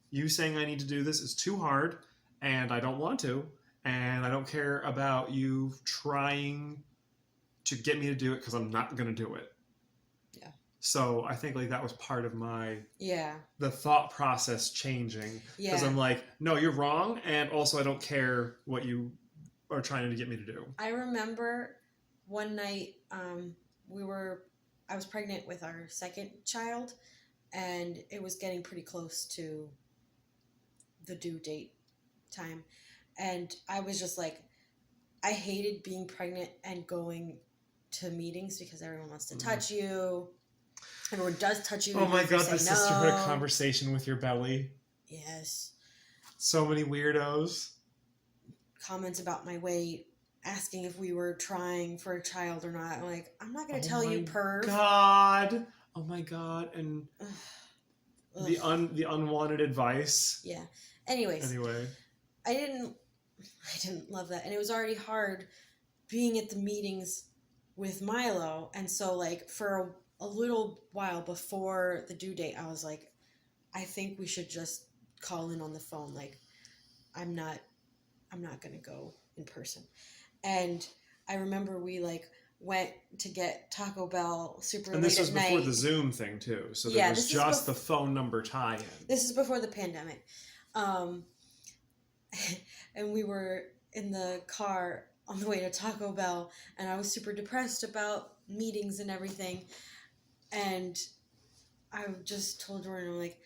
you saying I need to do this is too hard, and I don't want to, and I don't care about you trying to get me to do it because I'm not going to do it. Yeah. So I think like that was part of my the thought process changing, because I'm like, no, you're wrong, and also I don't care what you are trying to get me to do. I remember one night I was pregnant with our second child, and it was getting pretty close to the due date time, and I was just like, I hated being pregnant and going to meetings because everyone wants to touch you. Everyone does touch you. Oh my god, the sisterhood conversation with your belly. Yes. So many weirdos. Comments about my weight, asking if we were trying for a child or not. I'm like, I'm not gonna Oh tell you, my perv. God. Oh my God. And Ugh. the unwanted advice. Yeah. Anyways, Anyway. I didn't love that, and it was already hard being at the meetings with Milo, and so like for a little while before the due date, I was like, I think we should just call in on the phone. Like, I'm not gonna go in person. And I remember we like went to get Taco Bell super And late this was at before night. the Zoom thing too. So there Yeah, was this is just the phone number tie-in. This is before the pandemic. And we were in the car on the way to Taco Bell, and I was super depressed about meetings and everything. And I just told Jordan, I'm like,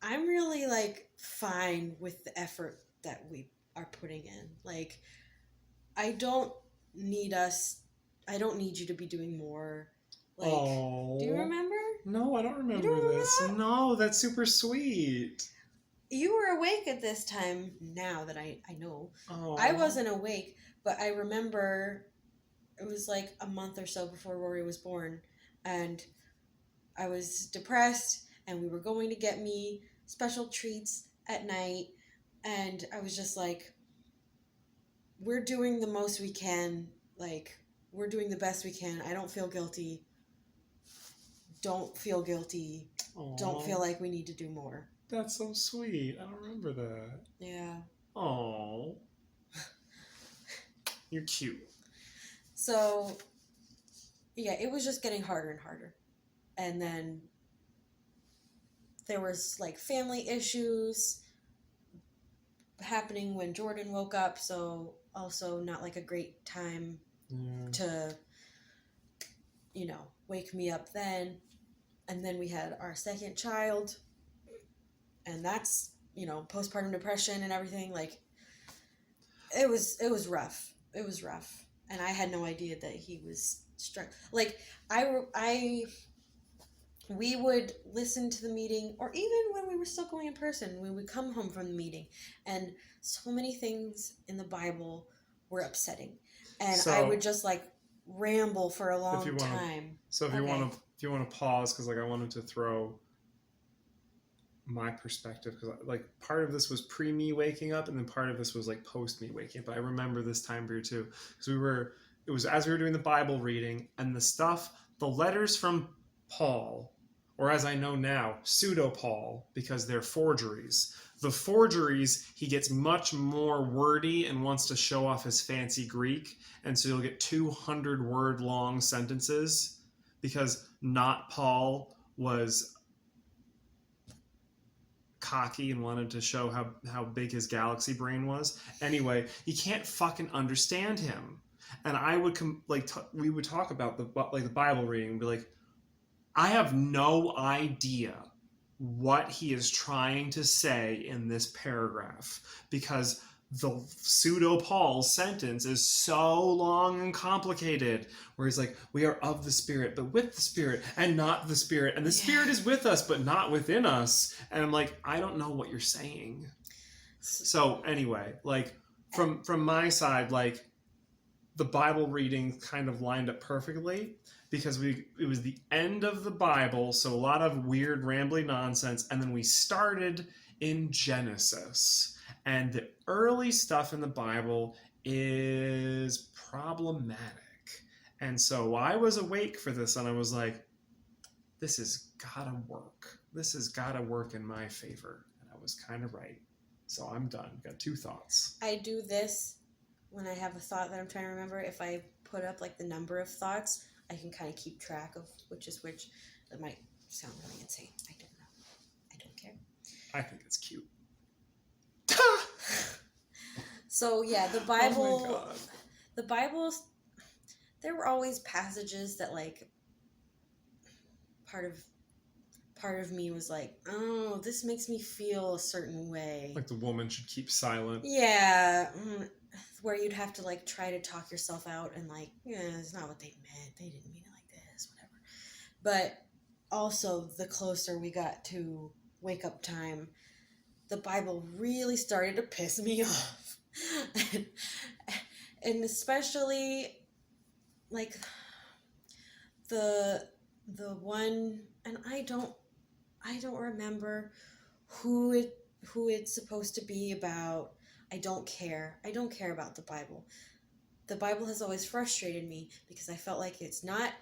I'm really like fine with the effort that we are putting in. Like, I don't need you to be doing more. Like, Oh. do you remember? No, I don't remember You don't remember this. that? No, that's super sweet. You were awake at this time, now that I know. Oh. I wasn't awake, but I remember it was like a month or so before Rory was born, and I was depressed, and we were going to get me special treats at night, and I was just like, we're doing the most we can, like, we're doing the best we can. I don't feel guilty. Don't feel guilty. Aw. Don't feel like we need to do more. That's so sweet. I don't remember that. Yeah. Oh. You're cute. So, yeah, it was just getting harder and harder. And then there was like family issues happening when Jordan woke up, so also not like a great time to, wake me up then. And then we had our second child, and that's, postpartum depression and everything. Like, it was rough. It was rough. And I had no idea that he was struck. Like, we would listen to the meeting, or even when we were still going in person, we would come home from the meeting, and so many things in the Bible were upsetting. And I would just like ramble for a long time. So if you want to pause, because like I wanted to throw my perspective, because like part of this was pre me waking up, and then part of this was like post me waking up. But I remember this time period too, because it was as we were doing the Bible reading, and the letters from Paul, or as I know now, pseudo Paul, because they're forgeries. The forgeries, he gets much more wordy and wants to show off his fancy Greek, and so you'll get 200-word long sentences, because not Paul was cocky and wanted to show how big his galaxy brain was. Anyway, you can't fucking understand him. And I would we would talk about the Bible reading and be like, I have no idea what he is trying to say in this paragraph, because the pseudo Paul sentence is so long and complicated, where he's like, we are of the Spirit, but with the Spirit and not the Spirit, and the Spirit is with us but not within us. And I'm like, I don't know what you're saying. So anyway, like from my side, like the Bible reading kind of lined up perfectly, because it was the end of the Bible, so a lot of weird rambling nonsense, and then we started in Genesis, and the early stuff in the Bible is problematic. And so I was awake for this, and I was like, this has gotta work. This has gotta work in my favor. And I was kind of right. So I'm done. Got 2 thoughts. I do this when I have a thought that I'm trying to remember. If I put up like the number of thoughts, I can kind of keep track of which is which. That might sound really insane. I don't know. I don't care. I think it's cute. So yeah, the Bible. Oh my God. The Bible. There were always passages that like part of me was like, oh, this makes me feel a certain way. Like the woman should keep silent. Yeah. Where you'd have to like try to talk yourself out and like, yeah, it's not what they meant. They didn't mean it like this, whatever. But also, the closer we got to wake up time, the Bible really started to piss me off. and especially like the one, and I don't remember who it's supposed to be about. I don't care about the Bible. The Bible has always frustrated me because I felt like it's not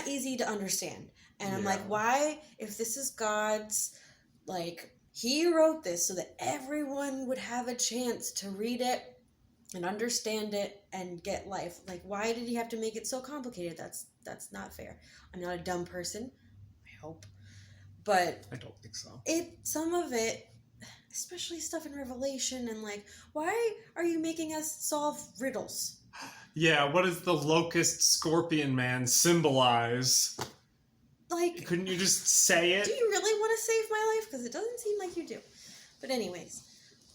easy to understand. And I'm like, why, if this is God's, like, he wrote this so that everyone would have a chance to read it and understand it and get life. Like, why did he have to make it so complicated? That's not fair. I'm not a dumb person, I hope. But I don't think so. Some of it, especially stuff in Revelation, and like, why are you making us solve riddles? Yeah, what does the locust scorpion man symbolize? Like, couldn't you just say it? Do you really want to save my life? Because it doesn't seem like you do. But anyways,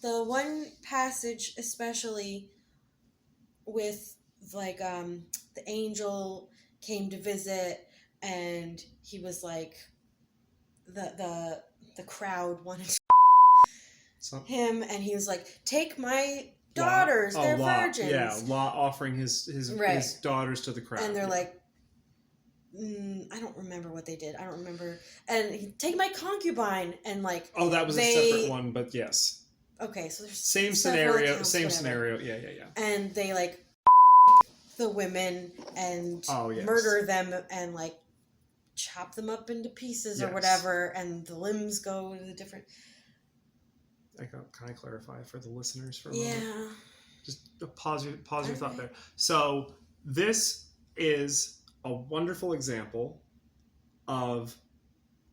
the one passage especially with like the angel came to visit, and he was like, the crowd wanted him, and he was like, take my daughters, they're virgins. Yeah, Lot offering his daughters to the crowd. And they're like, I don't remember what they did. I don't remember. And take my concubine, and like, oh, that was a separate one, but yes. Okay, so there's same scenario. Yeah. And they like the women and murder them and like chop them up into pieces or whatever, and the limbs go to the different. Can I clarify for the listeners for a moment? Yeah. Just pause your thought there. So this is a wonderful example of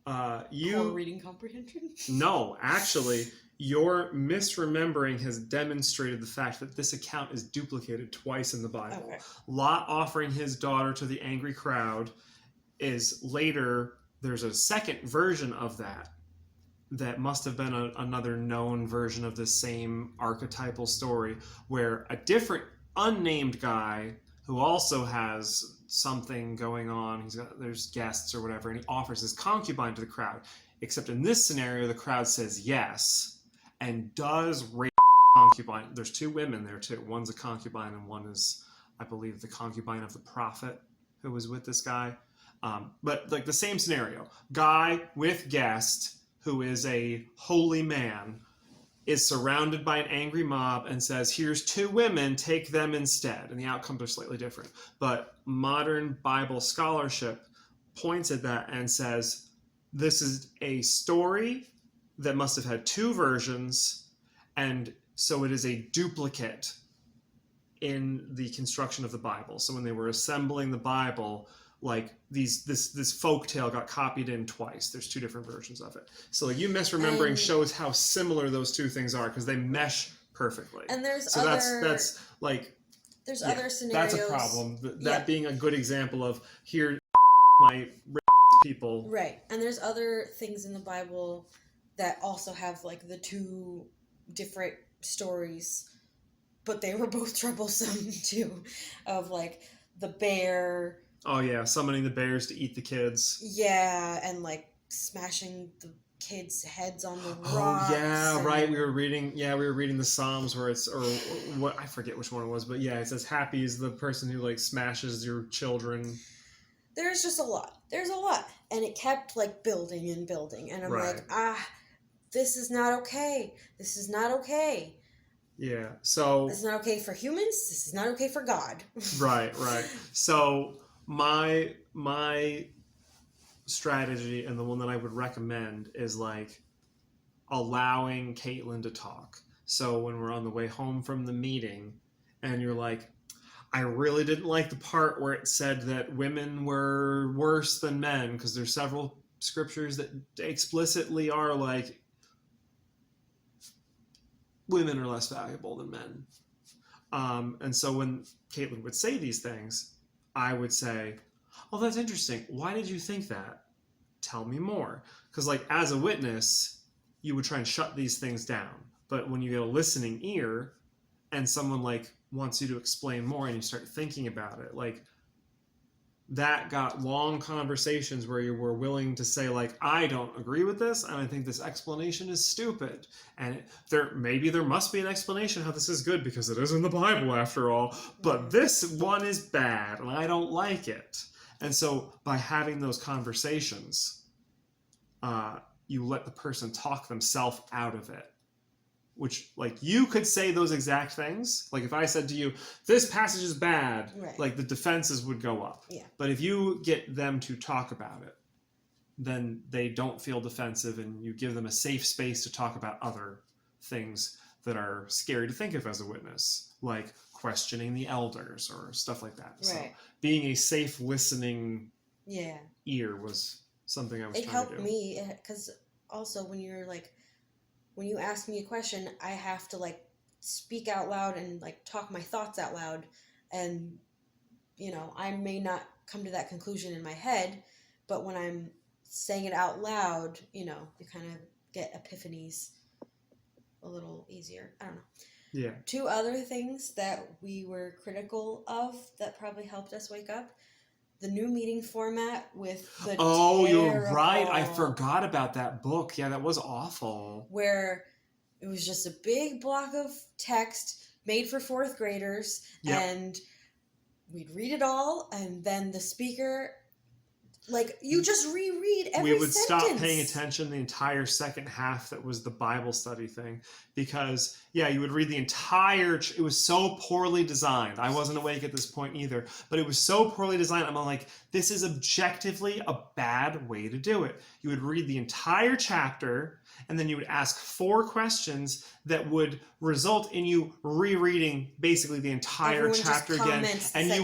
poor reading comprehension. No, actually, your misremembering has demonstrated the fact that this account is duplicated twice in the Bible. Okay. Lot offering his daughter to the angry crowd is later. There's a second version of that must have been another known version of the same archetypal story, where a different unnamed guy who also has something going on, there's guests or whatever, and he offers his concubine to the crowd. Except in this scenario, the crowd says yes and does rape concubine. There's two women there too. One's a concubine and one is, I believe, the concubine of the prophet who was with this guy. But like the same scenario, guy with guest who is a holy man is surrounded by an angry mob and says, here's two women, take them instead. And the outcomes are slightly different. But modern Bible scholarship points at that and says, this is a story that must have had two versions, and so it is a duplicate in the construction of the Bible. So when they were assembling the Bible, like this folktale got copied in twice. There's two different versions of it. So like you misremembering shows how similar those two things are because they mesh perfectly. And there's that's like there's other scenarios. That's a problem. That being a good example of here my people. Right. And there's other things in the Bible that also have like the two different stories, but they were both troublesome too, of like the bear. Oh yeah, summoning the bears to eat the kids. Yeah, and like smashing the kids' heads on the rocks. Oh yeah, right. We were reading the Psalms where it's, or what, I forget which one it was, but yeah, it says happy is the person who like smashes your children. There's just a lot. There's a lot, and it kept like building and building, and I'm like, this is not okay. This is not okay. Yeah. So this is not okay for humans. This is not okay for God. Right. So my strategy, and the one that I would recommend, is like allowing Caitlin to talk. So when we're on the way home from the meeting and you're like, I really didn't like the part where it said that women were worse than men, because there's several scriptures that explicitly are like women are less valuable than men. And so when Caitlin would say these things, I would say, oh, that's interesting. Why did you think that? Tell me more. Because like as a witness, you would try and shut these things down. But when you get a listening ear and someone like wants you to explain more and you start thinking about it, like that got long conversations where you were willing to say, like, I don't agree with this, and I think this explanation is stupid. And maybe there must be an explanation how this is good, because it is in the Bible after all, but this one is bad, and I don't like it. And so by having those conversations, you let the person talk themselves out of it. Which, like, you could say those exact things. Like, if I said to you, this passage is bad, right. like, the defenses would go up. Yeah. But if you get them to talk about it, then they don't feel defensive, and you give them a safe space to talk about other things that are scary to think of as a witness, like questioning the elders or stuff like that. Right. So being a safe listening ear was something I was trying to do. It helped me, because also when you're like, when you ask me a question, I have to, like, speak out loud and, like, talk my thoughts out loud. And, you know, I may not come to that conclusion in my head, but when I'm saying it out loud, you know, you kind of get epiphanies a little easier. I don't know. Yeah. 2 other things that we were critical of that probably helped us wake up. The new meeting format with the you're right. I forgot about that book. Yeah, that was awful. Where it was just a big block of text made for 4th graders, and we'd read it all, and then the speaker, like, you just reread every sentence. We would stop paying attention the entire second half that was the Bible study thing, because, you would read the entire... It was so poorly designed. I wasn't awake at this point either, but it was so poorly designed. I'm like, this is objectively a bad way to do it. You would read the entire chapter, and then you would ask 4 questions that would result in you rereading basically the entire chapter again. And they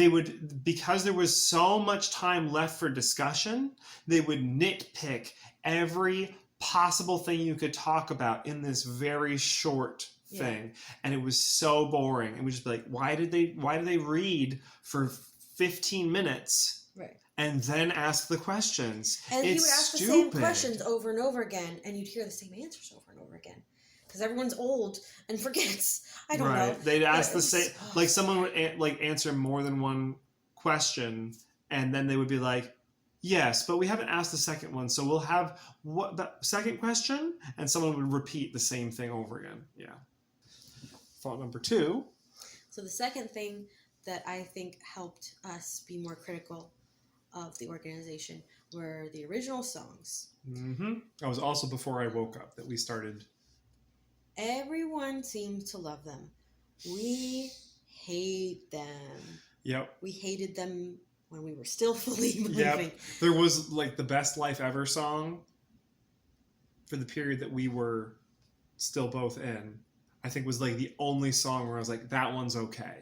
would, because there was so much time left for discussion, they would nitpick every possible thing you could talk about in this very short thing. And it was so boring. And we'd just be like, why did they read for 15 minutes? Right. And then ask the questions. And he would ask the same questions over and over again, and you'd hear the same answers over and over again. Because everyone's old and forgets. I don't know. They'd ask the same... Like, someone would answer more than one question, and then they would be like, yes, but we haven't asked the second one, so we'll have the second question? And someone would repeat the same thing over again. Yeah. Thought number 2. So the second thing that I think helped us be more critical of the organization were the original songs. Mm-hmm. That was also before I woke up that we started. Everyone seemed to love them. We hate them. Yep. We hated them when we were still fully believing. Yep. There was, like, the Best Life Ever song for the period that we were still both in. I think was, like, the only song where I was like, that one's okay.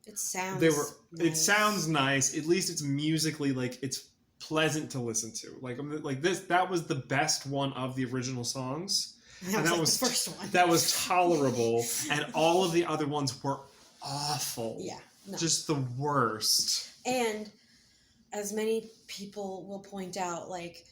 It sounds nice. It sounds nice. At least it's musically, like, it's pleasant to listen to. Like this, that was the best one of the original songs. That was the first one. That was tolerable. And all of the other ones were awful. Yeah. No. Just the worst. And as many people will point out, like,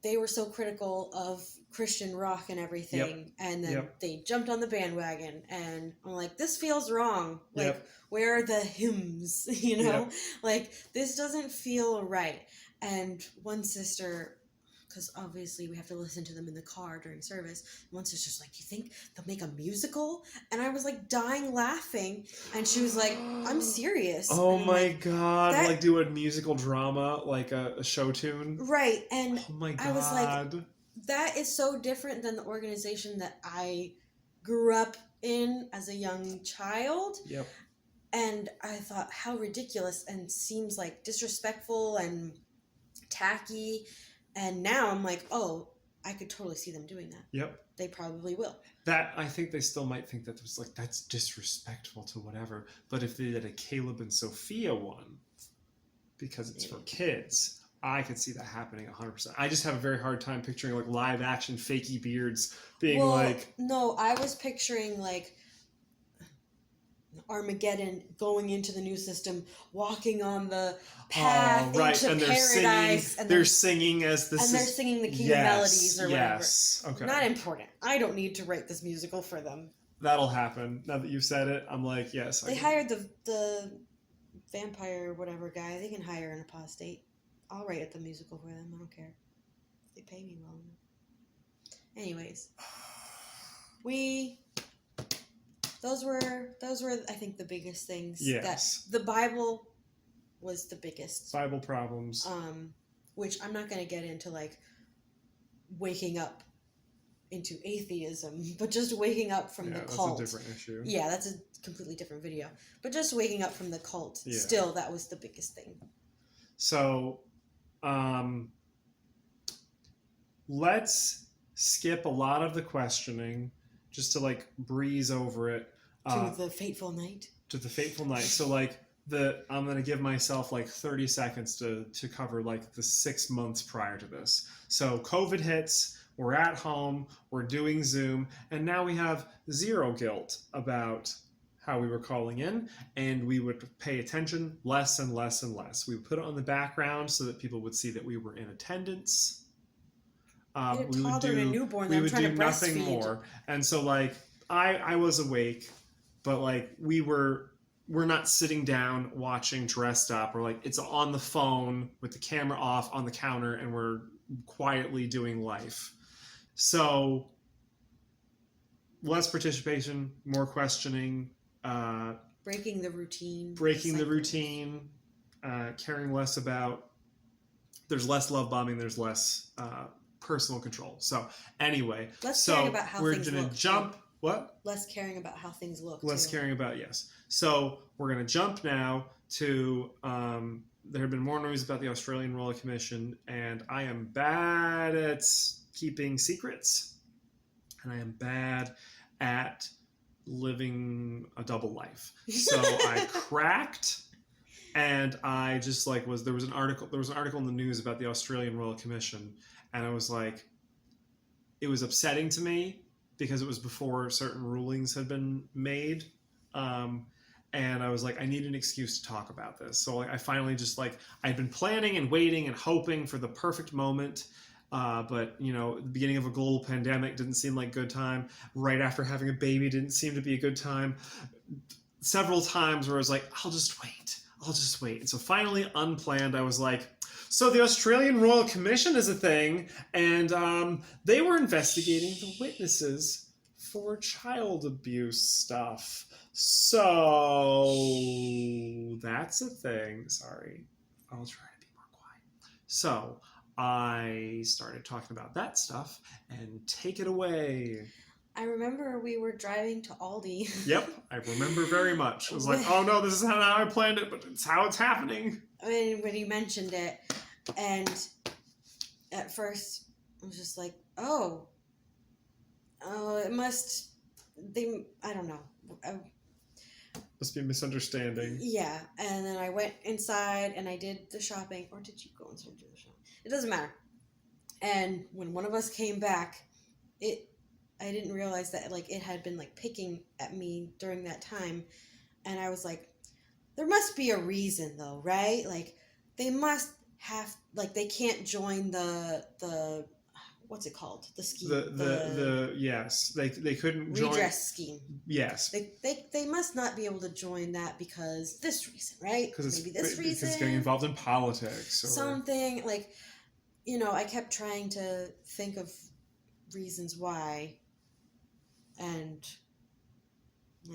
they were so critical of Christian rock and everything, and then they jumped on the bandwagon, and I'm like, this feels wrong. Like, where are the hymns? You know? Like, this doesn't feel right. And one sister, because obviously we have to listen to them in the car during service, one sister's like, you think they'll make a musical? And I was, like, dying laughing, and she was like, I'm serious. Oh my God. Like, do a musical drama, like a show tune? Right. And oh my God. I was like, that is so different than the organization that I grew up in as a young child. Yep. And I thought, how ridiculous, and seems like disrespectful and tacky. And now I'm like, oh, I could totally see them doing that. Yep. They probably will. That, I think they still might think that was like, that's disrespectful to whatever. But if they did a Caleb and Sophia one, because it's for kids, I could see that happening 100%. I just have a very hard time picturing, like, live action fakey beards being like... No, I was picturing, like, Armageddon going into the new system, walking on the path into and paradise. They're singing as this and they're singing the King of Melodies or whatever. Yes, okay. Not important. I don't need to write this musical for them. That'll happen. Now that you've said it, I'm like, yes. They hired the vampire whatever guy, they can hire an apostate. I'll write at the musical for them. I don't care. They pay me well enough. Anyways, those were I think the biggest things. Yes. That the Bible was the biggest. Bible problems. Which I'm not going to get into like waking up into atheism, but just waking up from the cult. That's a different issue. Yeah, that's a completely different video. But just waking up from the cult, Yeah. still that was the biggest thing. So, let's skip a lot of the questioning just to like breeze over it. To the fateful night. To the fateful night. So like I'm going to give myself like 30 seconds to cover like the 6 months prior to this. So COVID hits, we're at home, we're doing Zoom, and now we have zero guilt about how we were calling in, and we would pay attention less and less and less. We would put it on the background so that people would see that we were in attendance. We would do nothing more. And so like I was awake, but like we're not sitting down watching Dressed Up, or like it's on the phone with the camera off on the counter and we're quietly doing life. So less participation, more questioning, breaking the routine, caring less about, there's less love bombing, there's less personal control. So anyway, caring about how we're things gonna look. jump. What? Less caring about how things look. Less caring about, yes. So we're going to jump now to, there have been more news about the Australian Royal Commission, and I am bad at keeping secrets, and I am bad at living a double life. So I cracked, and I just like there was an article in the news about the Australian Royal Commission, and I was like, it was upsetting to me, because it was before certain rulings had been made. And I was like, I need an excuse to talk about this. So like, I finally just like, I'd been planning and waiting and hoping for the perfect moment. But, you know, the beginning of a global pandemic didn't seem like a good time. Right after having a baby didn't seem to be a good time. Several times where I was like, I'll just wait. And so finally, unplanned, I was like, so the Australian Royal Commission is a thing, and they were investigating the witnesses for child abuse stuff. So that's a thing. Sorry, I'll try to be more quiet. So I started talking about that stuff, and take it away. I remember we were driving to Aldi. Yep, I remember very much. I was like, oh no, this is not how I planned it, but it's how it's happening. I mean, when you mentioned it, and at first I was just like, oh, it must, I don't know. Must be a misunderstanding. Yeah, and then I went inside and I did the shopping, or did you go inside and do the shopping? It doesn't matter. And when one of us came back, I didn't realize that like it had been like picking at me during that time, and I was like, there must be a reason though, right? Like they must have, like they can't join the what's it called? The scheme. Yes, they couldn't join redress scheme. Yes. They must not be able to join that because this reason, right? Maybe this reason. Because it's getting involved in politics or something like, you know, I kept trying to think of reasons why. And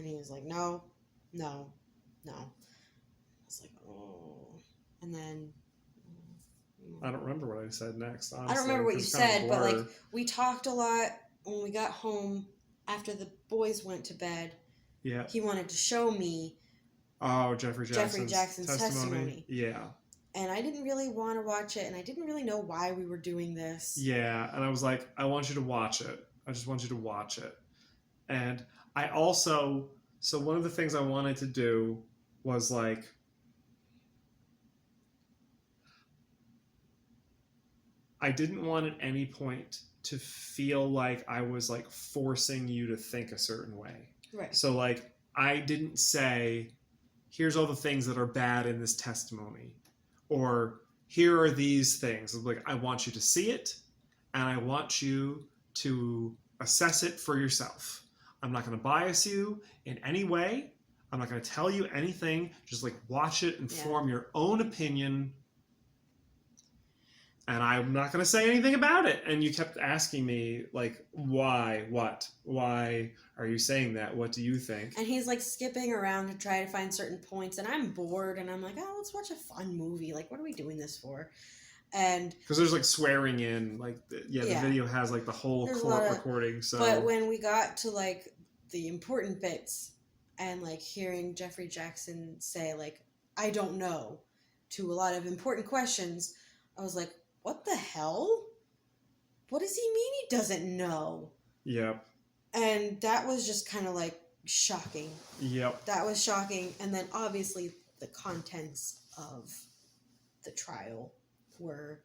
he was like, no. I was like, oh. And then... I don't remember what I said next, honestly. I don't remember what you said, but like, we talked a lot when we got home after the boys went to bed. Yeah. He wanted to show me... Oh, Jeffrey Jackson's testimony. Yeah. And I didn't really want to watch it, and I didn't really know why we were doing this. Yeah, and I was like, I want you to watch it. I just want you to watch it. And I also, so one of the things I wanted to do was like, I didn't want at any point to feel like I was like forcing you to think a certain way. Right. So like, I didn't say, here's all the things that are bad in this testimony, or here are these things. Like, I want you to see it, and I want you to assess it for yourself. I'm not going to bias you in any way. I'm not going to tell you anything. Just like watch it and form your own opinion. And I'm not going to say anything about it. And you kept asking me, like, why? What? Why are you saying that? What do you think? And he's like skipping around to try to find certain points. And I'm bored. And I'm like, oh, let's watch a fun movie. Like, what are we doing this for? And because there's like swearing in, like, the video has like the whole court recording. So, but when we got to like the important bits and like hearing Jeffrey Jackson say, like, I don't know, to a lot of important questions, I was like, what the hell? What does he mean he doesn't know? Yep. And that was just kind of like shocking. Yep. That was shocking. And then obviously the contents of the trial were...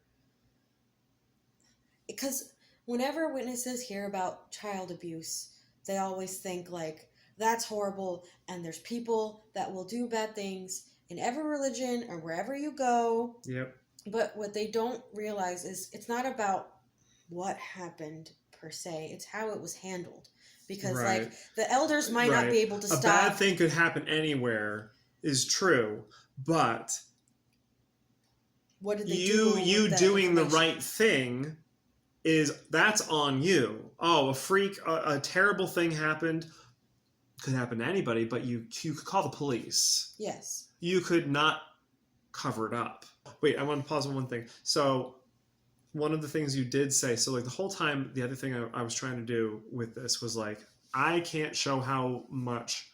Because whenever witnesses hear about child abuse, they always think like, that's horrible, and there's people that will do bad things in every religion or wherever you go. Yep. But what they don't realize is it's not about what happened per se. It's how it was handled. Because like the elders might not be able to stop. A bad thing could happen anywhere is true, but what did they do? You doing the right thing that's on you. Oh, a terrible thing happened. Could happen to anybody, but you could call the police. Yes. You could not cover it up. Wait, I want to pause on one thing. So one of the things you did say, so like the whole time, the other thing I was trying to do with this was like, I can't show how much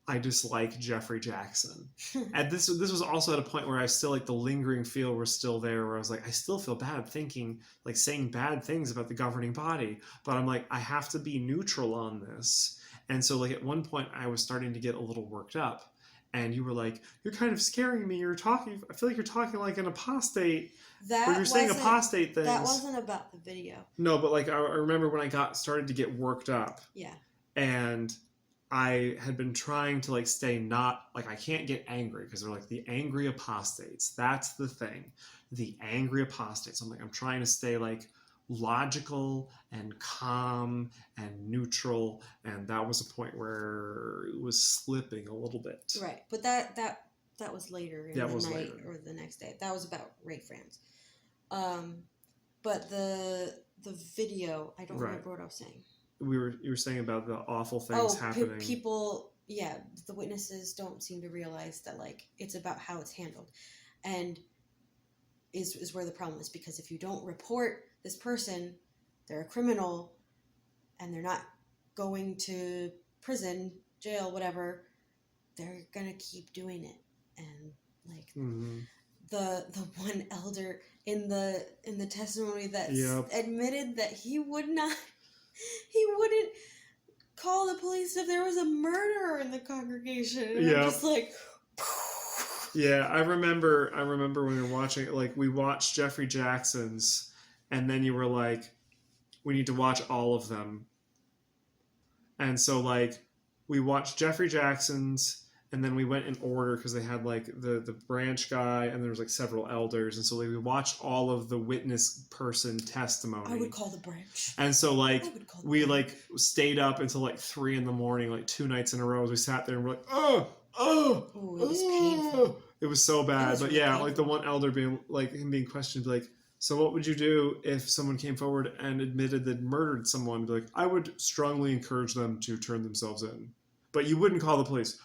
I dislike Jeffrey Jackson. And this was also at a point where I still like the lingering feel was still there, where I was like, I still feel bad thinking, like saying bad things about the governing body, but I'm like, I have to be neutral on this. And so like at one point I was starting to get a little worked up. And you were like, you're kind of scaring me. I feel like you're talking like an apostate. Or you're saying apostate things. That wasn't about the video. No, but like I remember when I started to get worked up. Yeah. And I had been trying to like stay not, like I can't get angry because they're like the angry apostates. That's the thing. The angry apostates. I'm trying to stay like logical and calm and neutral, and that was a point where it was slipping a little bit. Right, but that was later in the night or the next day. That was about Ray France. But the video, I don't remember what I was saying. You were saying about the awful things happening. People, the witnesses don't seem to realize that like it's about how it's handled, and is where the problem is, because if you don't report this person, they're a criminal, and they're not going to prison, jail, whatever, they're gonna keep doing it. And like the one elder in the testimony that admitted that he wouldn't call the police if there was a murderer in the congregation. And I'm just like, yeah, I remember when we were watching it, like we watched Jeffrey Jackson's, and then you were like, we need to watch all of them. And so like we watched Jeffrey Jackson's, and then we went in order because they had like the branch guy, and there was like several elders, and so like we watched all of the witness person testimony. I would call the branch. And so like we like stayed up until like 3 a.m, like 2 nights in a row as we sat there and we're like, it was painful. It was so bad. But yeah, like the one elder being like him being questioned, like, so what would you do if someone came forward and admitted they'd murdered someone? Be like, I would strongly encourage them to turn themselves in. But you wouldn't call the police.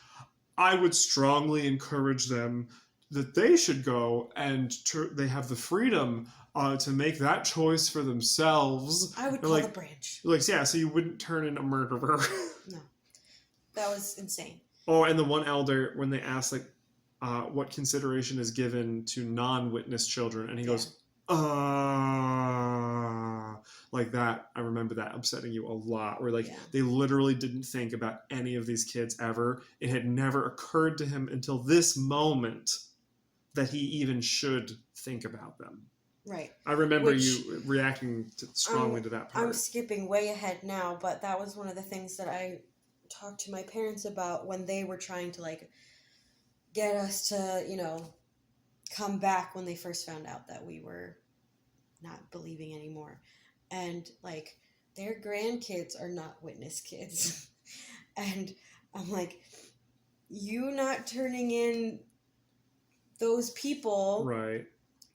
I would strongly encourage them that they should go and they have the freedom to make that choice for themselves. I would call the branch. Like, yeah, so you wouldn't turn in a murderer. No. That was insane. Oh, and the one elder, when they asked, like, what consideration is given to non-witness children, and he goes, like that. I remember that upsetting you a lot, where like they literally didn't think about any of these kids ever. It had never occurred to him until this moment that he even should think about them. Right. I remember you reacting strongly to that part. I'm skipping way ahead now, but that was one of the things that I talked to my parents about when they were trying to like get us to, come back when they first found out that we were not believing anymore. And like their grandkids are not witness kids. And I'm like, you not turning in those people, Right.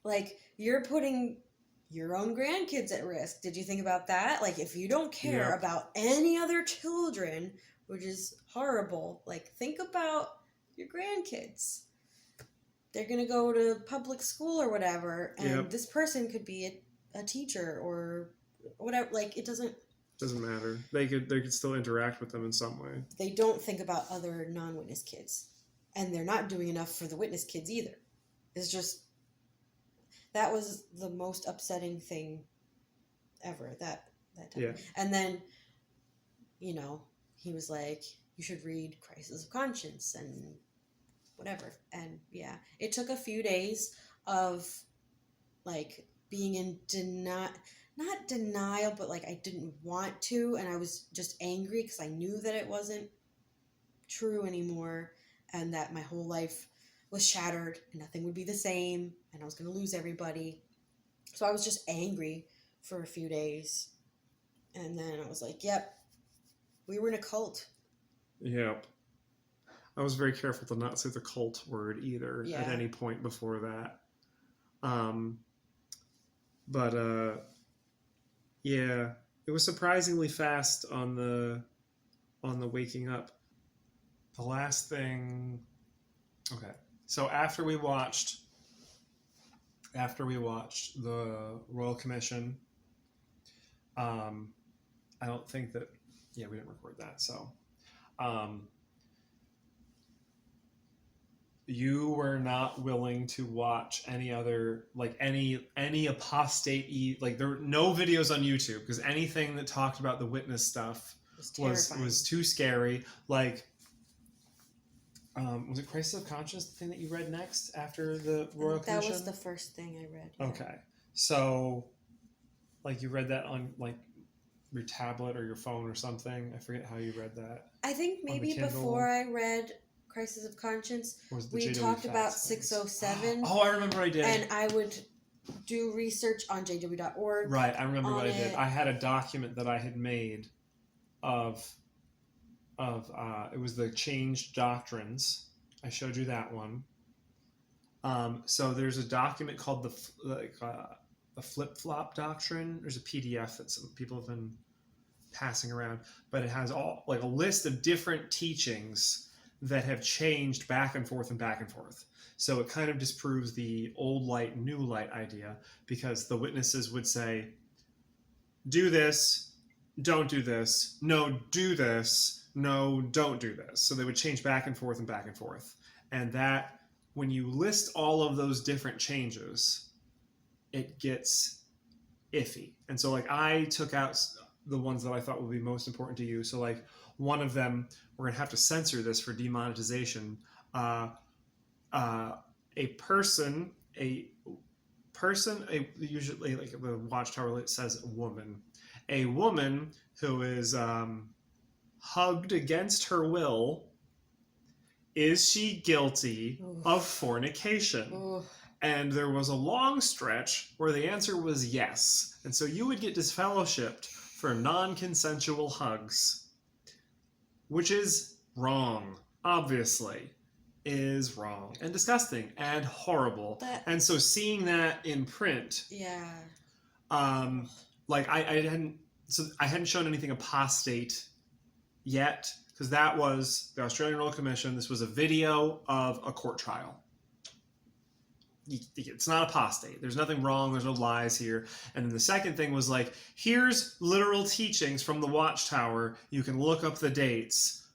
like, you're putting your own grandkids at risk. Did you think about that? Like, if you don't care Yep. about any other children, which is horrible, like, think about your grandkids. They're going to go to public school or whatever, and Yep. this person could be a teacher or whatever. Like, it doesn't matter. They could still interact with them in some way. They don't think about other non-witness kids, and they're not doing enough for the witness kids either. It's just, that was the most upsetting thing ever, that time. Yeah. And then, you know, he was like, you should read Crisis of Conscience and whatever. And yeah, it took a few days of like being in not denial, but like I didn't want to, and I was just angry because I knew that it wasn't true anymore, and that my whole life was shattered and nothing would be the same, and I was going to lose everybody. So I was just angry for a few days, and then I was like, yep, we were in a cult. Yep. I was very careful to not say the cult word either at any point before that. Yeah, it was surprisingly fast on the waking up. The last thing, okay. So after we watched the Royal Commission, I don't think that, we didn't record that. So, you were not willing to watch any other, like any apostate, like there were no videos on YouTube, because anything that talked about the witness stuff was too scary. Like, was it Crisis of Conscience, the thing that you read next after the Royal Commission? That was the first thing I read. Yeah. Okay. So, like, you read that on, like, your tablet or your phone or something? I forget how you read that. I think maybe before I read Crisis of Conscience, we talked about 607. Oh, I remember I did. And I would do research on jw.org. Right, I remember what I did. I had a document that I had made of it was the Changed Doctrines. I showed you that one. So there's a document called the Flip-Flop Doctrine. There's a PDF that some people have been passing around, but it has all, like, a list of different teachings that have changed back and forth and back and forth. So it kind of disproves the old light, new light idea, because the witnesses would say, do this, don't do this, no, do this, no, don't do this. So they would change back and forth and back and forth. And that, when you list all of those different changes, it gets iffy. And so, like, I took out the ones that I thought would be most important to you. So, like, one of them, we're going to have to censor this for demonetization. A person, usually, like, the Watchtower says a woman who is hugged against her will, is she guilty of fornication? Ooh. And there was a long stretch where the answer was yes. And so you would get disfellowshipped for non-consensual hugs, which is wrong, obviously, is wrong and disgusting and horrible. And so seeing that in print, like, I hadn't shown anything apostate yet, because that was the Australian Royal Commission. This was a video of a court trial. It's not apostate. There's nothing wrong. There's no lies here. And then the second thing was, like, here's literal teachings from the Watchtower. You can look up the dates.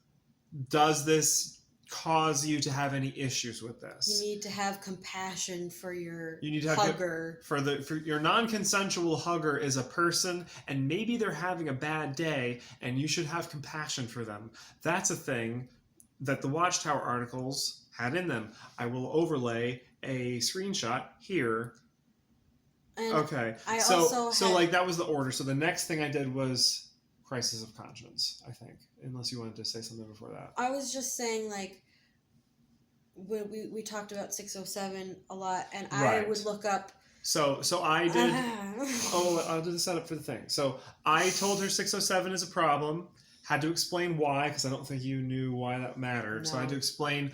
Does this cause you to have any issues with this? You need to have compassion for your hugger. For your non-consensual hugger is a person, and maybe they're having a bad day, and you should have compassion for them. That's a thing that the Watchtower articles had in them. I will overlay a screenshot here. And okay. So like, that was the order. So the next thing I did was Crisis of Conscience, I think. Unless you wanted to say something before that. I was just saying, like, we talked about 607 a lot, and I would look up. So I did. I'll do the setup for the thing. So I told her 607 is a problem. Had to explain why, because I don't think you knew why that mattered. So I had to explain,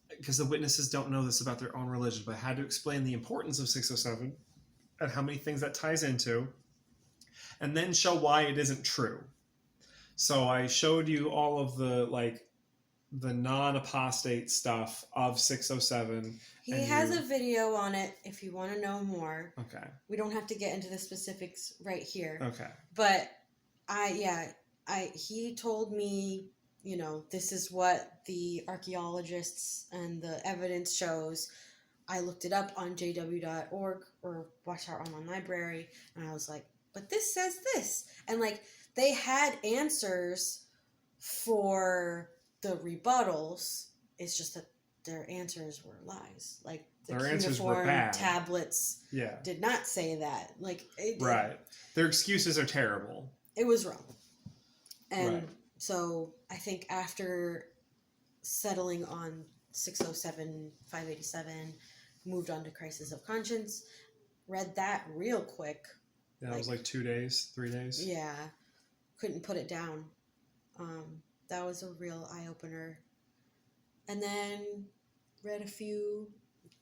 because the witnesses don't know this about their own religion, but I had to explain the importance of 607 and how many things that ties into, and then show why it isn't true. So I showed you all of the non-apostate stuff of 607. He has a video on it if you want to know more. Okay. We don't have to get into the specifics right here. Okay. But he told me, this is what the archaeologists and the evidence shows. I looked it up on jw.org or Watchtower Online Library, and I was like, but this says this. And they had answers for the rebuttals. It's just that their answers were lies. Their answers were bad. Tablets did not say that. Right. Their excuses are terrible. It was wrong. And so I think after settling on 607, 587, moved on to Crisis of Conscience, read that real quick. Yeah, it was 2 days, 3 days. Yeah. Couldn't put it down. That was a real eye-opener. And then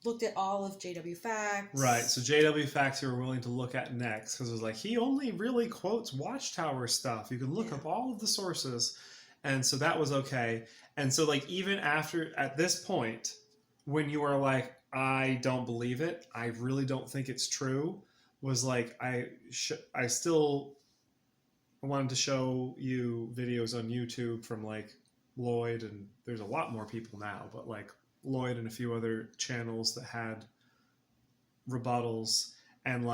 looked at all of JW Facts. Right, so JW Facts you were willing to look at next, because it was he only really quotes Watchtower stuff. You can look up all of the sources. And so that was okay. And so even after, at this point, when you were I don't believe it, I really don't think it's true, was I still wanted to show you videos on YouTube from Lloyd, and there's a lot more people now, but Lloyd and a few other channels that had rebuttals, and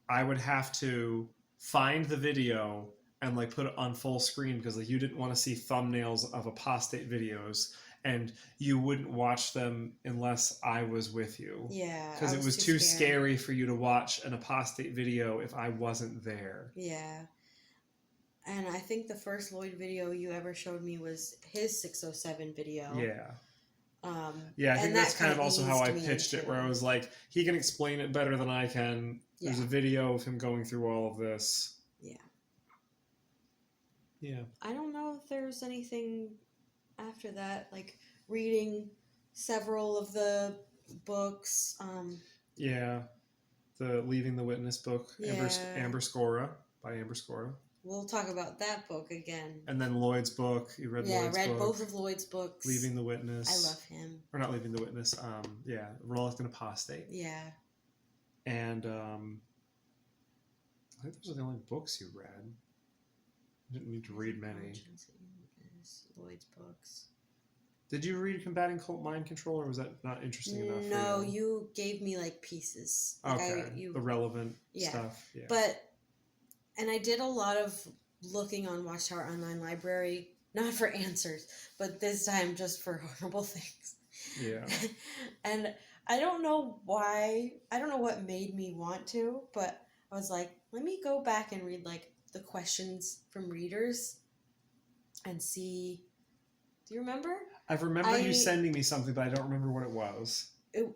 I would have to find the video and put it on full screen because you didn't want to see thumbnails of apostate videos, and you wouldn't watch them unless I was with you. Yeah. Because it was too scary for you to watch an apostate video if I wasn't there. Yeah. And I think the first Lloyd video you ever showed me was his 607 video. Yeah. I think that's kind of also how I pitched it, where I was he can explain it better than I can. There's a video of him going through all of this. Yeah. Yeah. I don't know if there's anything after that, reading several of the books. The Leaving the Witness book, Amber Scora, by Amber Scora. We'll talk about that book again. And then Lloyd's book. You read Lloyd's book. Yeah, I read both of Lloyd's books. Leaving the Witness. I love him. Or not Leaving the Witness. Reluctant Apostate. Yeah. And I think those are the only books you read. You didn't need to read many. Lloyd's books. Did you read Combating Cult Mind Control, or was that not interesting enough? No, for you? You gave me pieces. Okay, the relevant stuff. Yeah. And I did a lot of looking on Watchtower Online Library, not for answers, but this time just for horrible things. Yeah. And I don't know why, I don't know what made me want to, but I was let me go back and read the questions from readers and see. Do you remember? I remember you sending me something, but I don't remember what it was.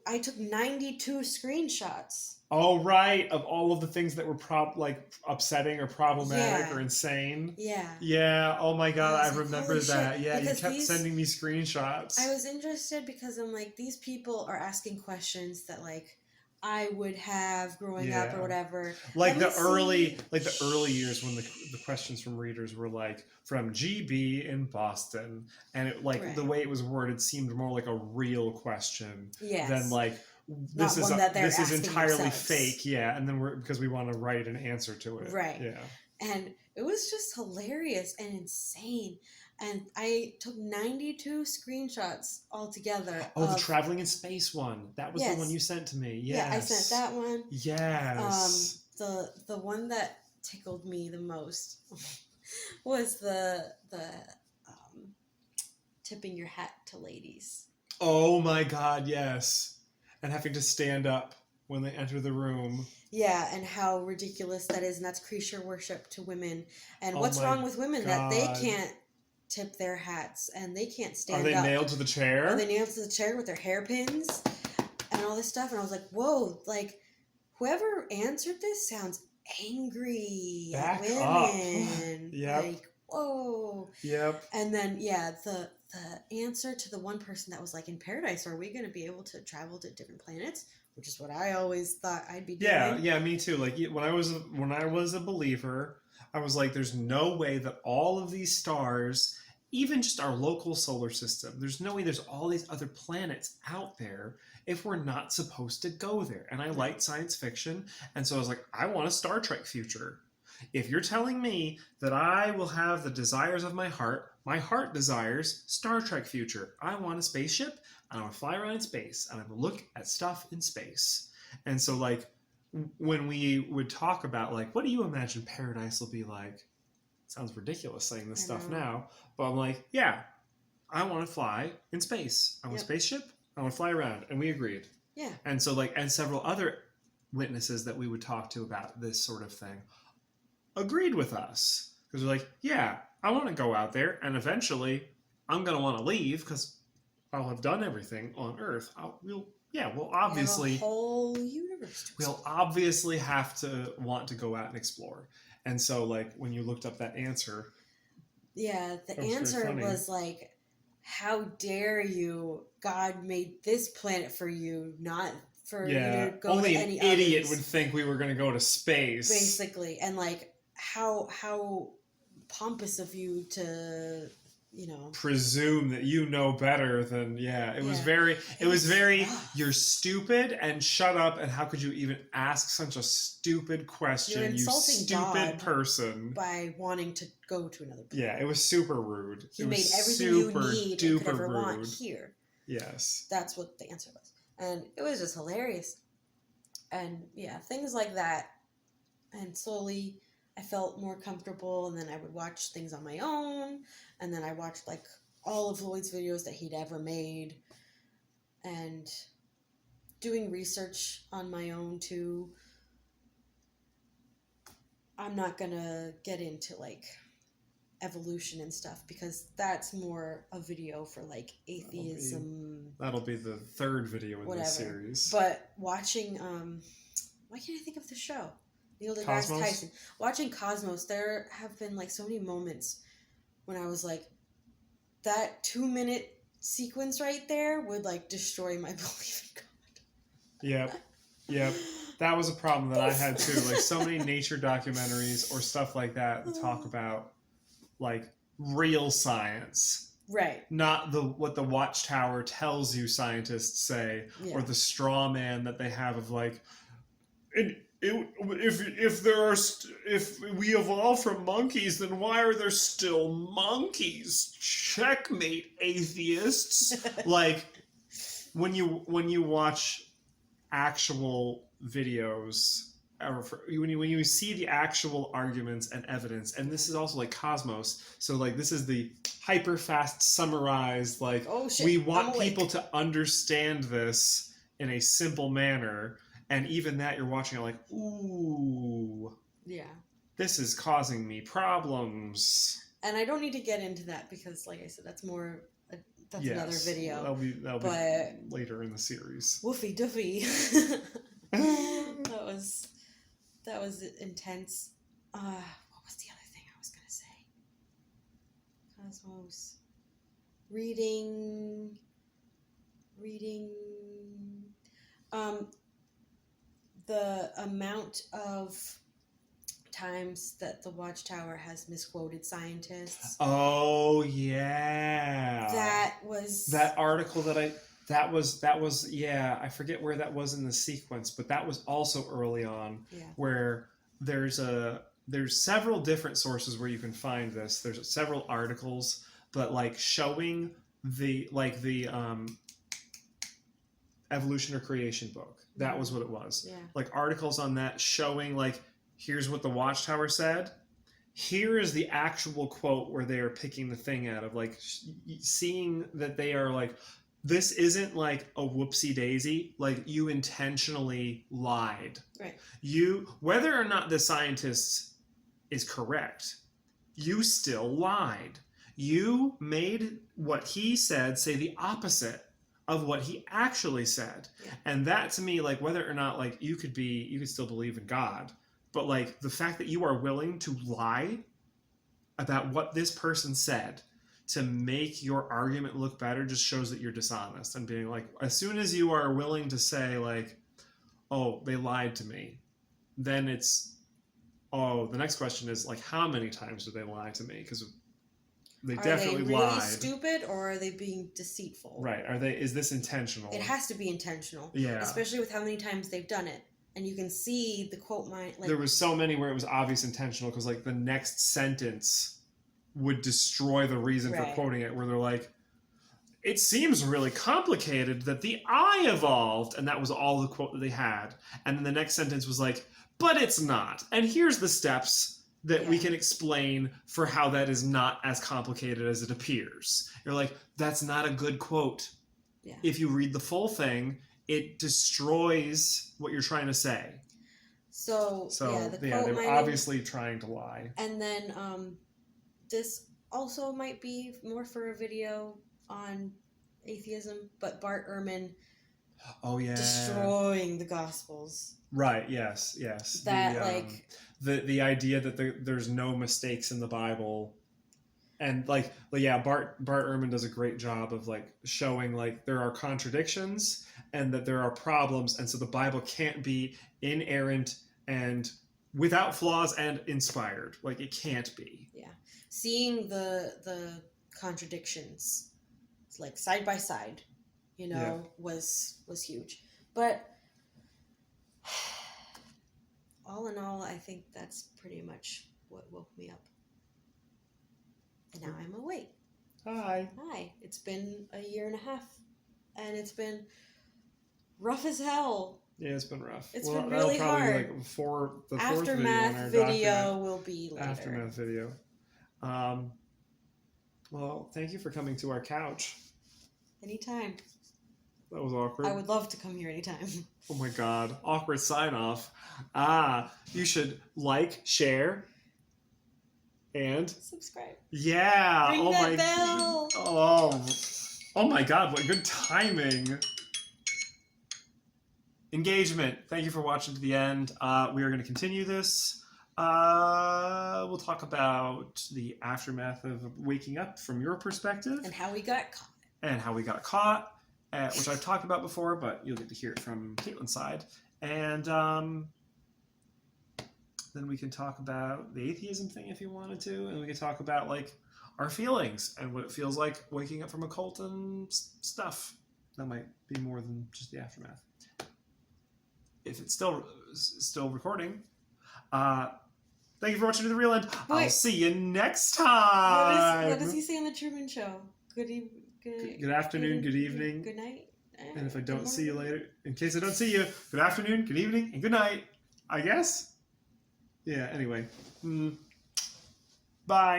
I took 92 screenshots. Oh, right. Of all of the things that were upsetting or problematic or insane. Yeah. Yeah. Oh my God. I remember that. Yeah. You kept sending me screenshots. I was interested because I'm these people are asking questions that I would have growing up or whatever. The early years when the questions from readers were from GB in Boston, and it the way it was worded seemed more like a real question than this is entirely themselves. Fake. Yeah, and then because we want to write an answer to it. Right. Yeah. And it was just hilarious and insane. And I took 92 screenshots altogether. Oh, the traveling in space one. That was the one you sent to me. Yes. Yeah, I sent that one. Yes. The one that tickled me the most was the tipping your hat to ladies. Oh my God, yes. And having to stand up when they enter the room. Yeah, and how ridiculous that is, and that's creature worship to women. And what's wrong with women that they can't tip their hats and they can't stand up? Are they nailed to the chair? Are they nailed to the chair with their hairpins and all this stuff? And I was whoa, whoever answered this sounds angry Back at women. Up. Yep. whoa. Yep. And then, yeah, the answer to the one person that was like, in paradise, are we going to be able to travel to different planets? Which is what I always thought I'd be doing. Yeah, me too. Like when I was a believer, I was like, there's no way that all of these stars, even just our local solar system, there's no way there's all these other planets out there if we're not supposed to go there. And I liked science fiction, and so I was like, I want a Star Trek future. If you're telling me that I will have the desires of my heart desires Star Trek future. I want a spaceship. I want to fly around in space. And I want to look at stuff in space. And so, like, when we would talk about, like, what do you imagine paradise will be like? It sounds ridiculous saying this stuff now. But I'm like, yeah, I want to fly in space. I want a spaceship. I want to fly around. And we agreed. Yeah. And so, like, and several other witnesses that we would talk to about this sort of thing agreed with us, because we're like, yeah, I want to go out there, and eventually I'm going to want to leave because I'll have done everything on Earth. We'll obviously have a whole universe. We'll obviously have to want to go out and explore. And so, like, when you looked up that answer, yeah, the answer was like, how dare you? God made this planet for you, not for you to go only to any an idiot others. would think we were going to go to space, basically. And like, how pompous of you to, you know, presume that you know better than it was very you're stupid and shut up, and how could you even ask such a stupid question? You're insulting stupid God person by wanting to go to another planet. Yeah, it was super rude. He made everything you need and could ever want here. Yes, that's what the answer was, and it was just hilarious. And yeah, things like that. And slowly I felt more comfortable, and then I would watch things on my own, and then I watched like all of Lloyd's videos that he'd ever made, and doing research on my own too. I'm not gonna get into like evolution and stuff, because that's more a video for like atheism. That'll be the third video in this series. But watching why can't I think of the show? Neil deGrasse Tyson. Watching Cosmos, there have been like so many moments when I was like, that 2-minute sequence right there would like destroy my belief in God. Yep. That was a problem that I had too. Like so many nature documentaries or stuff like that talk about like real science. Right. Not what the Watchtower tells you scientists say, or the straw man that they have of like, if we evolved from monkeys, then why are there still monkeys? Checkmate, atheists. Like when you watch actual videos, or when you see the actual arguments and evidence, and this is also like Cosmos, so like this is the hyper fast summarized, like, oh, shit, we want people to understand this in a simple manner. And even that, you're watching it like, ooh, yeah, this is causing me problems. And I don't need to get into that because, like I said, that's more another video. That'll be later in the series. Woofy doofy. that was intense. What was the other thing I was gonna say? Cosmos. Reading. The amount of times that the Watchtower has misquoted scientists. Oh yeah. That article that was I forget where that was in the sequence, but that was also early on, where there's several different sources where you can find this. There's several articles, but like showing the evolution or creation book. That was what it was. Yeah. Like articles on that showing like, here's what the Watchtower said. Here is the actual quote where they are picking the thing out of, like seeing that they are like, this isn't like a whoopsie daisy. Like you intentionally lied. Right. Whether or not the scientist is correct, you still lied. You made what he said say the opposite of what he actually said. Yeah. And that to me, like whether or not like you could still believe in God, but like the fact that you are willing to lie about what this person said to make your argument look better just shows that you're dishonest. And being like, as soon as you are willing to say like, oh, they lied to me, then it's, oh, the next question is like, how many times did they lie to me? Because they definitely lied. Are they really lied. stupid, or are they being deceitful? Right. Is this intentional? It has to be intentional. Yeah. Especially with how many times they've done it. And you can see the quote mark. Like, there was so many where it was obvious intentional, because like the next sentence would destroy the reason for quoting it, where they're like, it seems really complicated that the eye evolved, and that was all the quote that they had. And then the next sentence was like, but it's not. And here's the steps that we can explain for how that is not as complicated as it appears. You're like, that's not a good quote. Yeah. If you read the full thing, it destroys what you're trying to say. So yeah, they were obviously trying to lie. And then this also might be more for a video on atheism, but Bart Ehrman destroying the Gospels. Right, yes. That the idea that there's no mistakes in the Bible. And Bart Ehrman does a great job of like showing like there are contradictions and that there are problems, and so the Bible can't be inerrant and without flaws and inspired. Like it can't be. Yeah. Seeing the contradictions like side by side, was huge. But all in all, I think that's pretty much what woke me up. And now I'm awake. Hi. It's been a year and a half, and it's been rough as hell. Yeah, it's been rough. It's been really hard. Be like the Aftermath video will be later. Aftermath video. Well, thank you for coming to our couch. Anytime. That was awkward. I would love to come here anytime. Oh my god. Awkward sign off. You should like, share, and subscribe. Yeah. Ring that bell. Oh my god, what good timing. Engagement. Thank you for watching to the end. We are going to continue this. We'll talk about the aftermath of waking up from your perspective. And how we got caught. Which I've talked about before, but you'll get to hear it from Caitlin's side. And then we can talk about the atheism thing if you wanted to. And we can talk about like our feelings and what it feels like waking up from a cult and stuff. That might be more than just the aftermath. If it's still recording, thank you for watching to the real end. Wait. I'll see you next time. What does he say on the Truman Show? Good afternoon, good evening. Good night. And if I don't see you later, in case I don't see you, good afternoon, good evening, and good night, I guess? Yeah, anyway. Bye.